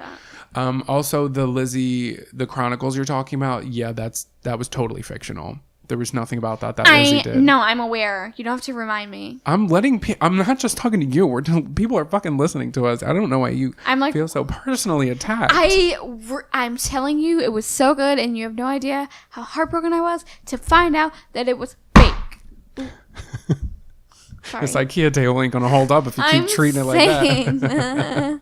Also, the Chronicles you're talking about, yeah, that was totally fictional. There was nothing about that Lizzie did. No, I'm aware. You don't have to remind me. I'm not just talking to you. People are fucking listening to us. I don't know why you feel so personally attacked. I'm telling you, it was so good, and you have no idea how heartbroken I was to find out that it was fake. Sorry. This IKEA table ain't gonna hold up if you keep treating it like that.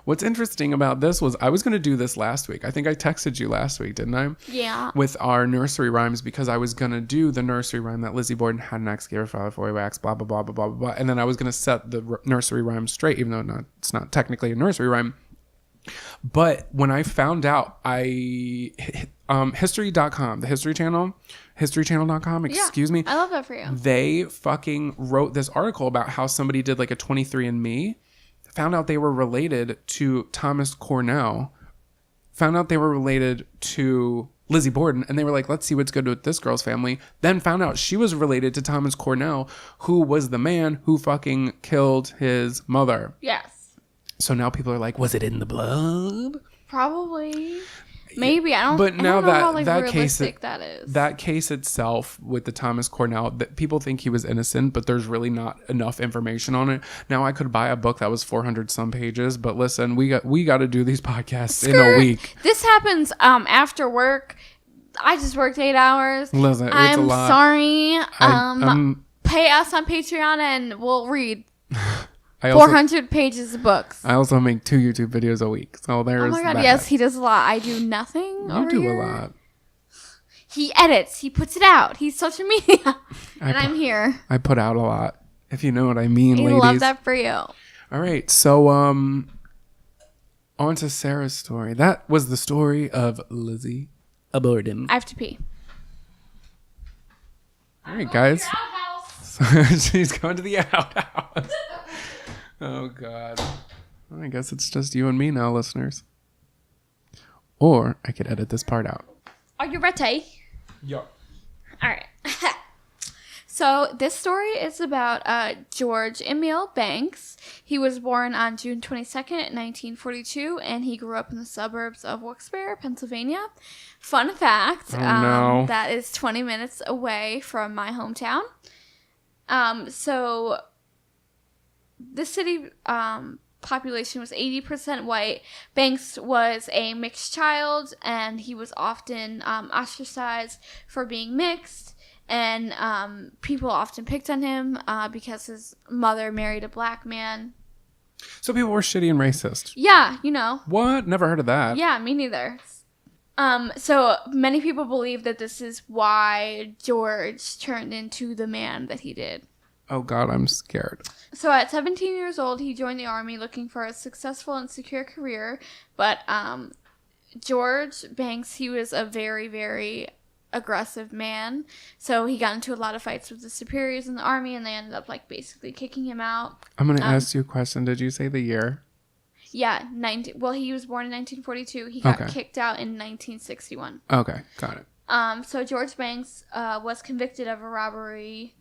What's interesting about this was I was going to do this last week. I think I texted you last week, didn't I? Yeah. With our nursery rhymes, because I was going to do the nursery rhyme that Lizzie Borden had an axe, gave her father 4 wax, blah, blah, blah, blah, blah, blah. And then I was going to set the nursery rhyme straight, even though it's not technically a nursery rhyme. But when I found out, history.com, the history channel, historychannel.com, excuse me. I love that for you. They fucking wrote this article about how somebody did like a 23andMe, found out they were related to Thomas Cornell, found out they were related to Lizzie Borden, and they were like, let's see what's good with this girl's family. Then found out she was related to Thomas Cornell, who was the man who fucking killed his mother. Yes. So now people are like, was it in the blood? Probably. Maybe. I don't know how like that realistic that is. That case itself with the Thomas Cornell, that people think he was innocent, but there's really not enough information on it. Now I could buy a book that was 400 some pages, but listen, we got to do these podcasts in a week. This happens after work. I just worked 8 hours. Listen, it's I'm a lot. Sorry. Pay us on Patreon and we'll read 400 pages of books. I also make 2 YouTube videos a week. So there's Oh my God, that. yes, he does a lot. I do nothing. You do a lot. He edits. He puts it out. He's social media. I'm here. I put out a lot, if you know what I mean, I ladies. love that for you. All right. So, on to Sarah's story. That was the story of Lizzie Borden. I have to pee. All right, guys. She's going to the outhouse. Oh, God. Well, I guess it's just you and me now, listeners. Or I could edit this part out. Are you ready? Yeah. All right. So this story is about George Emil Banks. He was born on June 22nd, 1942, and he grew up in the suburbs of Wilkes-Barre, Pennsylvania. Fun fact, that is 20 minutes away from my hometown. So the city population was 80% white. Banks was a mixed child, and he was often ostracized for being mixed. And people often picked on him because his mother married a black man. So people were shitty and racist. Yeah, you know. What? Never heard of that. Yeah, me neither. So many people believe that this is why George turned into the man that he did. Oh God, I'm scared. So at 17 years old, he joined the army looking for a successful and secure career. But George Banks, he was a very, very aggressive man. So he got into a lot of fights with the superiors in the army, and they ended up like basically kicking him out. I'm gonna ask you a question. Did you say the year? Yeah, he was born in 1942. He got kicked out in 1961. Okay, got it. So George Banks was convicted of a robbery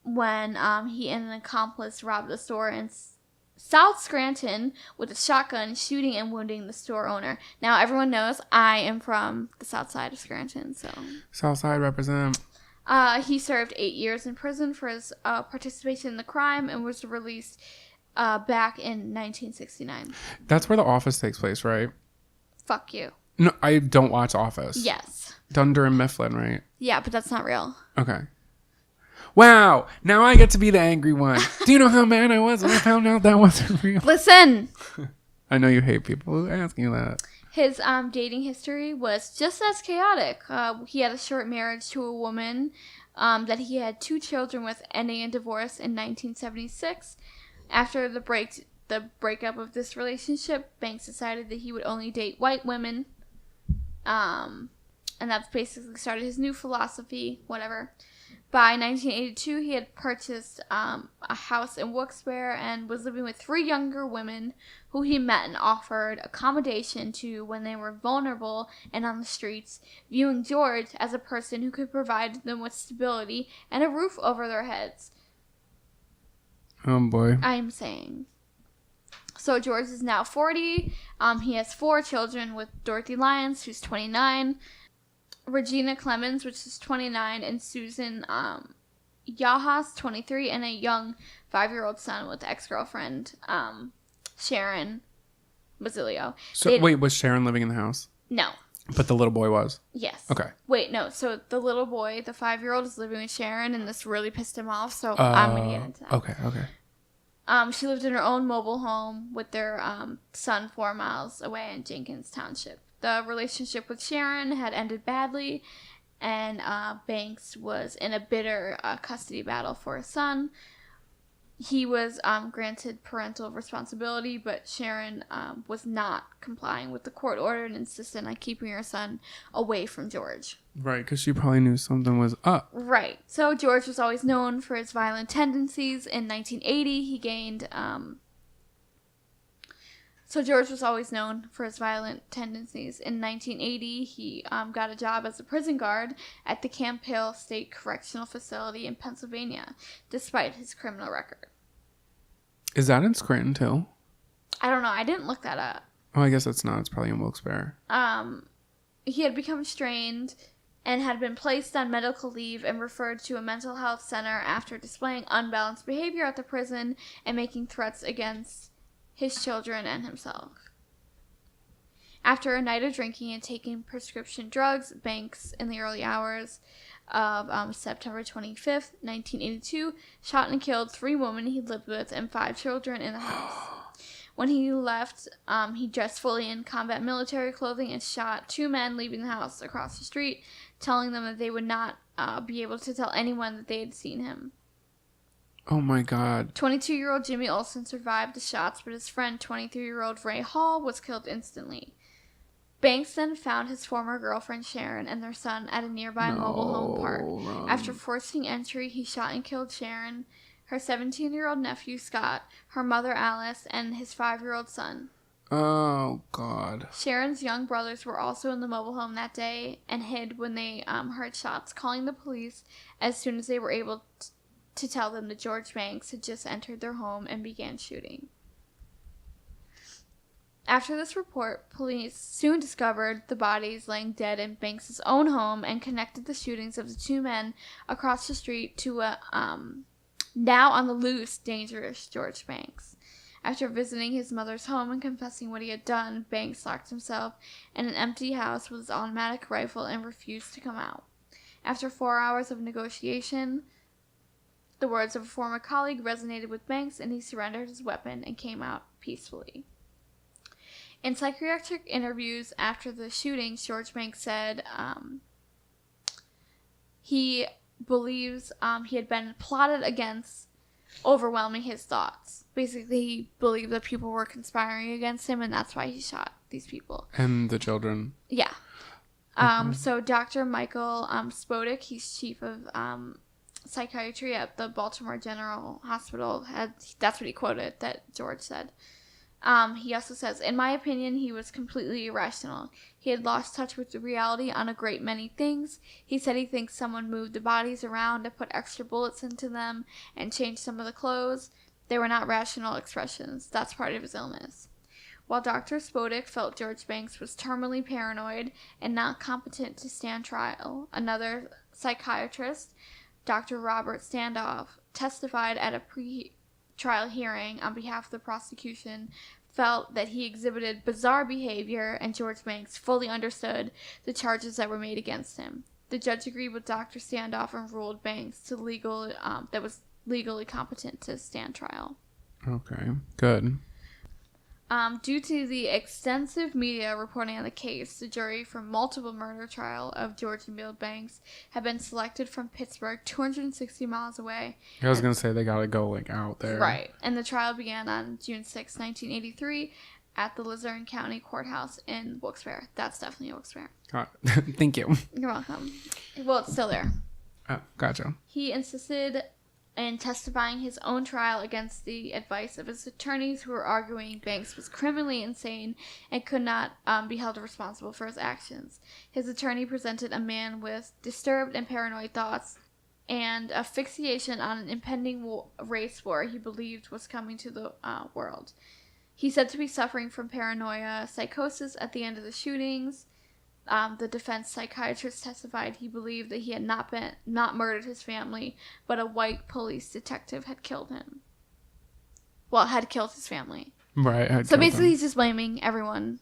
when he and an accomplice robbed a store in South Scranton with a shotgun, shooting and wounding the store owner. Now, everyone knows I am from the south side of Scranton, so... Southside represent. He served 8 years in prison for his participation in the crime and was released back in 1969. That's where The Office takes place, right? Fuck you. No, I don't watch Office. Yes. Dunder and Mifflin, right? Yeah, but that's not real. Okay. Wow, now I get to be the angry one. Do you know how mad I was when I found out that wasn't real? Listen! I know you hate people who ask you that. His dating history was just as chaotic. He had a short marriage to a woman that he had 2 children with, ending in divorce in 1976. After the breakup of this relationship, Banks decided that he would only date white women. And that's basically started his new philosophy, whatever. By 1982, he had purchased a house in Wilkes-Barre and was living with 3 younger women who he met and offered accommodation to when they were vulnerable and on the streets, viewing George as a person who could provide them with stability and a roof over their heads. Oh boy. I'm saying. So George is now 40. He has 4 children with Dorothy Lyons, who's 29. Regina Clemens, which is 29, and Susan Yahas, 23, and a young 5-year-old son with ex-girlfriend Sharon Basilio. So wait, was Sharon living in the house? No. But the little boy was? Yes. Okay. Wait, no. So the little boy, the 5-year-old, is living with Sharon, and this really pissed him off, so I'm going to get into that. Okay. She lived in her own mobile home with their son 4 miles away in Jenkins Township. The relationship with Sharon had ended badly, and Banks was in a bitter custody battle for his son. He was granted parental responsibility, but Sharon was not complying with the court order and insisted on keeping her son away from George. Right, because she probably knew something was up. Right. So George was always known for his violent tendencies. In 1980, he gained... George was always known for his violent tendencies. In 1980, he got a job as a prison guard at the Camp Hill State Correctional Facility in Pennsylvania, despite his criminal record. Is that in Scranton, too? I don't know. I didn't look that up. Oh, I guess it's not. It's probably in Wilkes-Barre. He had become strained and had been placed on medical leave and referred to a mental health center after displaying unbalanced behavior at the prison and making threats against his children and himself. After a night of drinking and taking prescription drugs, Banks, in the early hours of September 25th, 1982, shot and killed 3 women he lived with and 5 children in the house. When he left, he dressed fully in combat military clothing and shot 2 men leaving the house across the street, telling them that they would not be able to tell anyone that they had seen him. Oh my God. 22-year-old Jimmy Olsen survived the shots, but his friend, 23-year-old Ray Hall, was killed instantly. Banks then found his former girlfriend Sharon and their son at a nearby mobile home park. After forcing entry, he shot and killed Sharon, her 17-year-old nephew Scott, her mother Alice, and his 5-year-old son. Oh God. Sharon's young brothers were also in the mobile home that day and hid when they heard shots, calling the police as soon as they were able to tell them that George Banks had just entered their home and began shooting. After this report, police soon discovered the bodies laying dead in Banks' own home and connected the shootings of the 2 men across the street to a now on the loose, dangerous George Banks. After visiting his mother's home and confessing what he had done, Banks locked himself in an empty house with his automatic rifle and refused to come out. After 4 hours of negotiation, the words of a former colleague resonated with Banks, and he surrendered his weapon and came out peacefully. In psychiatric interviews after the shootings, George Banks said he believes he had been plotted against, overwhelming his thoughts. Basically, he believed that people were conspiring against him, and that's why he shot these people. And the children. Yeah. So Dr. Michael Spodek, he's chief of psychiatry at the Baltimore General Hospital, that's what he quoted that George said. He also says, in my opinion, he was completely irrational. He had lost touch with the reality on a great many things. He said he thinks someone moved the bodies around to put extra bullets into them and changed some of the clothes. They were not rational expressions. That's part of his illness. While Dr. Spodek felt George Banks was terminally paranoid and not competent to stand trial, another psychiatrist, Dr. Robert Standoff, testified at a pre-trial hearing on behalf of the prosecution, felt that he exhibited bizarre behavior and George Banks fully understood the charges that were made against him. The judge agreed with Dr. Standoff and ruled Banks that was legally competent to stand trial. Okay, good. Due to the extensive media reporting on the case, the jury for multiple murder trial of George and Bill Banks had been selected from Pittsburgh, 260 miles away. I was going to say they got to go like out there. Right. And the trial began on June 6, 1983 at the Luzerne County Courthouse in Wilkes-Barre. That's definitely Wilkes-Barre. Thank you. You're welcome. Well, it's still there. Oh, gotcha. He insisted in testifying his own trial against the advice of his attorneys, who were arguing Banks was criminally insane and could not be held responsible for his actions. His attorney presented a man with disturbed and paranoid thoughts and a fixation on an impending race war he believed was coming to the world. He said to be suffering from paranoia psychosis at the end of the shootings. The defense psychiatrist testified he believed that he had not murdered his family, but a white police detective had killed him. Well, had killed his family. Right. So basically, he's just blaming everyone.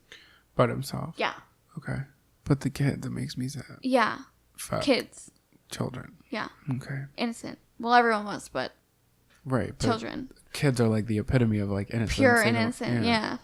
But himself. Yeah. Okay. But the kid, that makes me sad. Yeah. Fuck. Kids. Children. Yeah. Okay. Innocent. Well, everyone was, but right. But children. Kids are like the epitome of like innocence. Pure innocent. Yeah.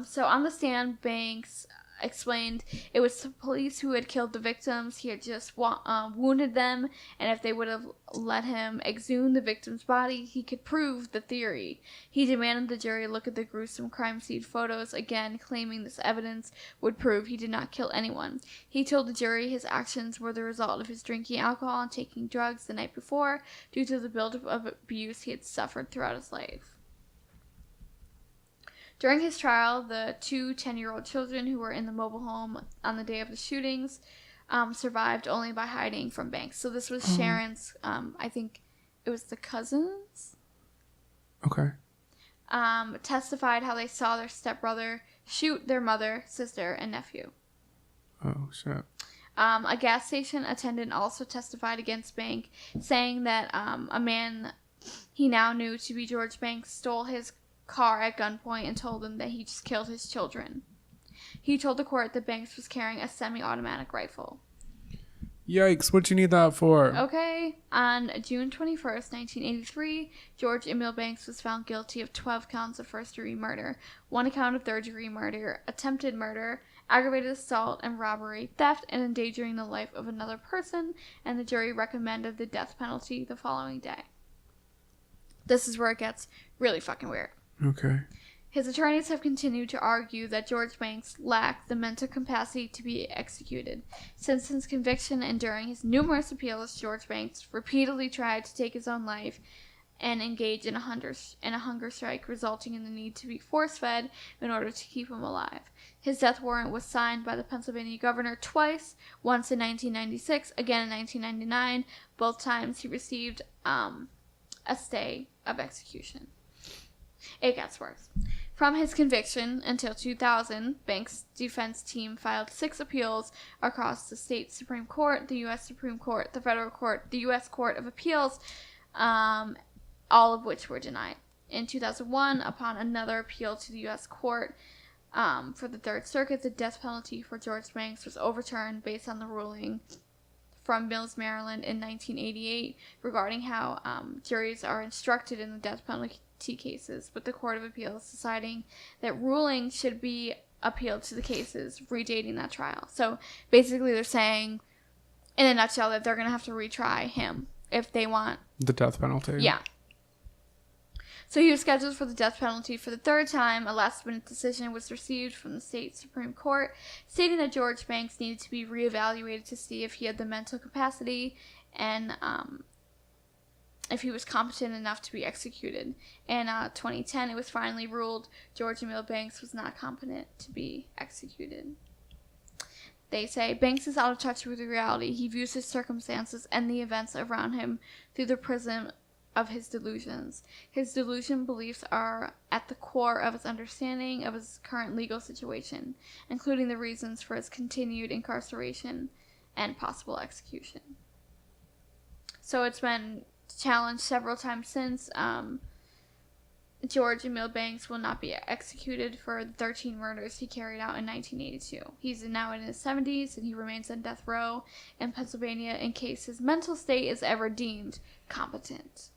So on the stand, Banks explained it was the police who had killed the victims. He had just wounded them, and if they would have let him exhume the victim's body, he could prove the theory. He demanded the jury look at the gruesome crime scene photos again, claiming this evidence would prove he did not kill anyone. He told the jury his actions were the result of his drinking alcohol and taking drugs the night before due to the buildup of abuse he had suffered throughout his life. During his trial, the two 10-year-old children who were in the mobile home on the day of the shootings survived only by hiding from Banks. So this was Sharon's, I think it was the cousins. Okay. Testified how they saw their stepbrother shoot their mother, sister, and nephew. Oh, shit. A gas station attendant also testified against Banks, saying that a man he now knew to be George Banks stole his car at gunpoint and told him that he just killed his children. He told the court that Banks was carrying a semi-automatic rifle. Yikes, what you need that for? Okay. On June 21st, 1983, George Emil Banks was found guilty of 12 counts of first-degree murder, 1 count of third-degree murder, attempted murder, aggravated assault and robbery, theft, and endangering the life of another person, and the jury recommended the death penalty the following day. This is where it gets really fucking weird. Okay. His attorneys have continued to argue that George Banks lacked the mental capacity to be executed. Since his conviction and during his numerous appeals, George Banks repeatedly tried to take his own life and engage in a hunger strike, resulting in the need to be force-fed in order to keep him alive. His death warrant was signed by the Pennsylvania governor twice, once in 1996, again in 1999. Both times he received a stay of execution. It gets worse. From his conviction until 2000, Banks' defense team filed 6 appeals across the state Supreme Court, the U.S. Supreme Court, the federal court, the U.S. Court of Appeals, all of which were denied. In 2001, upon another appeal to the U.S. Court for the Third Circuit, the death penalty for George Banks was overturned based on the ruling from Mills, Maryland in 1988 regarding how juries are instructed in the death penalty T cases, with the Court of Appeals deciding that ruling should be appealed to the cases, redating that trial. So basically they're saying, in a nutshell, that they're going to have to retry him if they want the death penalty. Yeah. So he was scheduled for the death penalty for the third time. A last-minute decision was received from the state Supreme Court, stating that George Banks needed to be reevaluated to see if he had the mental capacity and if he was competent enough to be executed. In 2010, it was finally ruled George Emil Banks was not competent to be executed. They say Banks is out of touch with reality. He views his circumstances and the events around him through the prism of his delusions. His delusion beliefs are at the core of his understanding of his current legal situation, including the reasons for his continued incarceration and possible execution. So it's been challenged several times since. George Emil Banks will not be executed for the 13 murders he carried out in 1982. He's now in his 70s, and he remains on death row in Pennsylvania in case his mental state is ever deemed competent.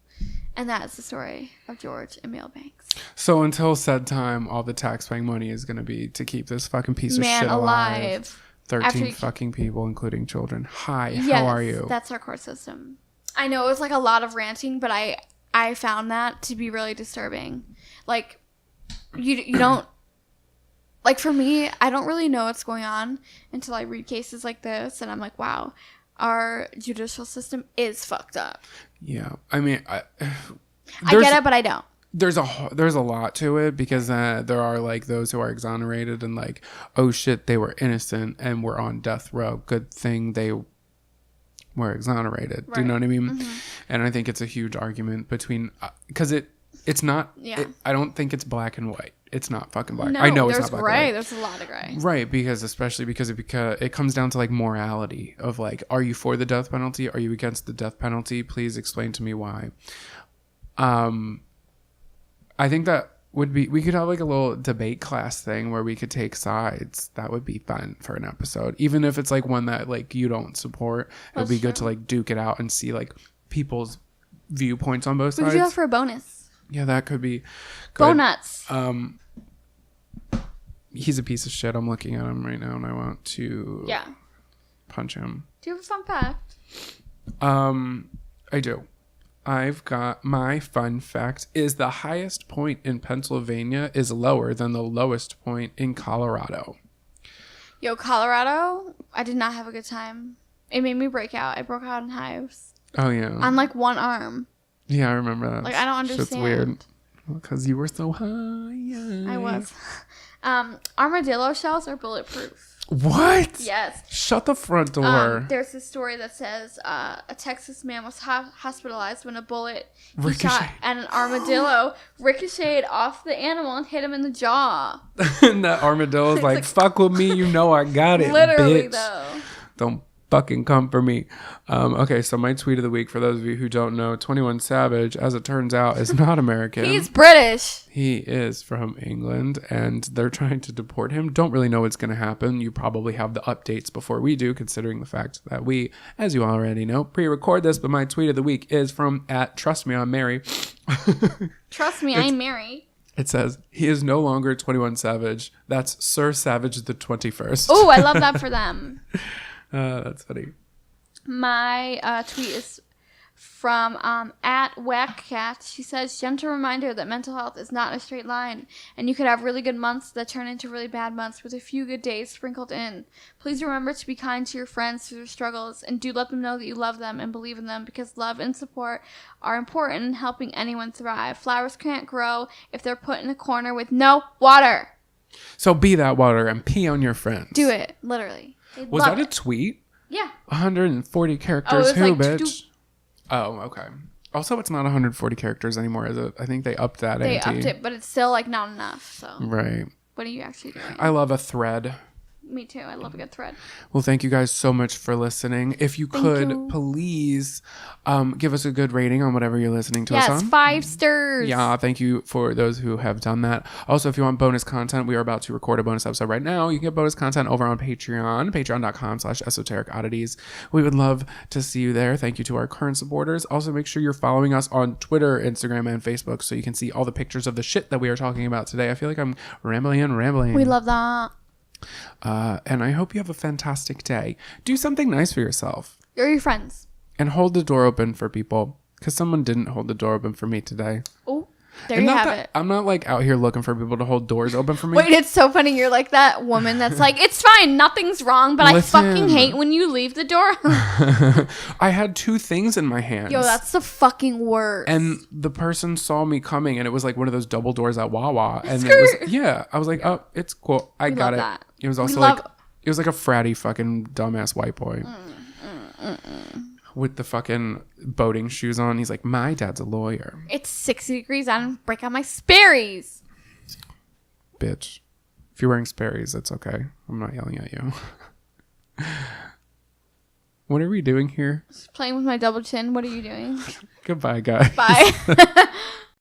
And that is the story of George Emil Banks. So until said time, all the taxpaying money is going to be to keep this fucking piece of shit alive. 13 fucking people, including children. Hi, yes, how are you? That's our court system. I know it was like a lot of ranting, but I found that to be really disturbing. Like, you don't... Like, for me, I don't really know what's going on until I read cases like this, and I'm like, wow, our judicial system is fucked up. Yeah. I mean, I get it, but I don't. There's a lot to it, because there are, like, those who are exonerated and, like, oh, shit, they were innocent and were on death row. Good thing they were exonerated. Right. Do you know what I mean? Mm-hmm. And I think it's a huge argument between, because it's not, I don't think it's black and white. It's not fucking black. No, I know it's not black gray. and white. There's a lot of gray. Right, because it comes down to, like, morality of, like, are you for the death penalty? Are you against the death penalty? Please explain to me why. I think that we could have, like, a little debate class thing where we could take sides. That would be fun for an episode. Even if it's, like, one that, like, you don't support. It would be good to, like, duke it out and see, like, people's viewpoints on both sides. We could do that for a bonus. Yeah, that could be good. Go nuts. He's a piece of shit. I'm looking at him right now and I want to punch him. Do you have a fun fact? I do. I've got my fun fact is the highest point in Pennsylvania is lower than the lowest point in Colorado. Yo, Colorado, I did not have a good time. It made me break out. I broke out in hives. Oh, yeah. On, like, one arm. Yeah, I remember that. Like, I don't understand. Shit's weird. Because you were so high. I was. Armadillo shells are bulletproof. What? Yes. Shut the front door. There's this story that says a Texas man was hospitalized when a bullet he shot at an armadillo ricocheted off the animal and hit him in the jaw. And that armadillo's like, fuck with me, you know I got it, literally, bitch. though. Don't fucking come for me. Okay, so my tweet of the week, for those of you who don't know, 21 Savage, as it turns out, is not American. He's British. He is from England, and they're trying to deport him. Don't really know what's going to happen. You probably have the updates before we do, considering the fact that we, as you already know, pre-record this, but my tweet of the week is from @Trust Me, I'm Mary. Trust me, I'm Mary. It says, he is no longer 21 Savage. That's Sir Savage the 21st. Oh, I love that for them. That's funny. My tweet is from @WhackCat. She says, gentle reminder that mental health is not a straight line, and you could have really good months that turn into really bad months with a few good days sprinkled in. Please remember to be kind to your friends through their struggles, and do let them know that you love them and believe in them, because love and support are important in helping anyone thrive. Flowers can't grow if they're put in a corner with no water. So be that water and pee on your friends. Do it, literally. Was that a tweet? Yeah. 140 characters. Who, like, bitch? Oh, okay. Also, it's not 140 characters anymore, is it? I think they upped that. They upped it, but it's still, like, not enough. So. Right. What are you actually doing? I love a thread. Me too. I love a good thread. Well, thank you guys so much for listening. If you could, please give us a good rating on whatever you're listening to us on. Yes, 5 stars. Yeah, thank you for those who have done that. Also, if you want bonus content, we are about to record a bonus episode right now. You can get bonus content over on Patreon, patreon.com/esoteric oddities. We would love to see you there. Thank you to our current supporters. Also, make sure you're following us on Twitter, Instagram, and Facebook so you can see all the pictures of the shit that we are talking about today. I feel like I'm rambling. We love that. And I hope you have a fantastic day. Do something nice for yourself. Or your friends. And hold the door open for people. Because someone didn't hold the door open for me today. Oh, there you have it. I'm not like out here looking for people to hold doors open for me. Wait, it's so funny. You're like that woman that's like, it's fine. Nothing's wrong. But listen, I fucking hate when you leave the door. I had 2 things in my hands. Yo, that's the fucking worst. And the person saw me coming and it was like one of those double doors at Wawa. And it was, yeah, I was like, oh, it's cool. I got it. That. It was also like, it was like a fratty fucking dumbass white boy. With the fucking boating shoes on. He's like, my dad's a lawyer. It's 60 degrees out and break out my Sperry's. Bitch. If you're wearing Sperry's, that's okay. I'm not yelling at you. What are we doing here? Just playing with my double chin. What are you doing? Goodbye, guys. Bye.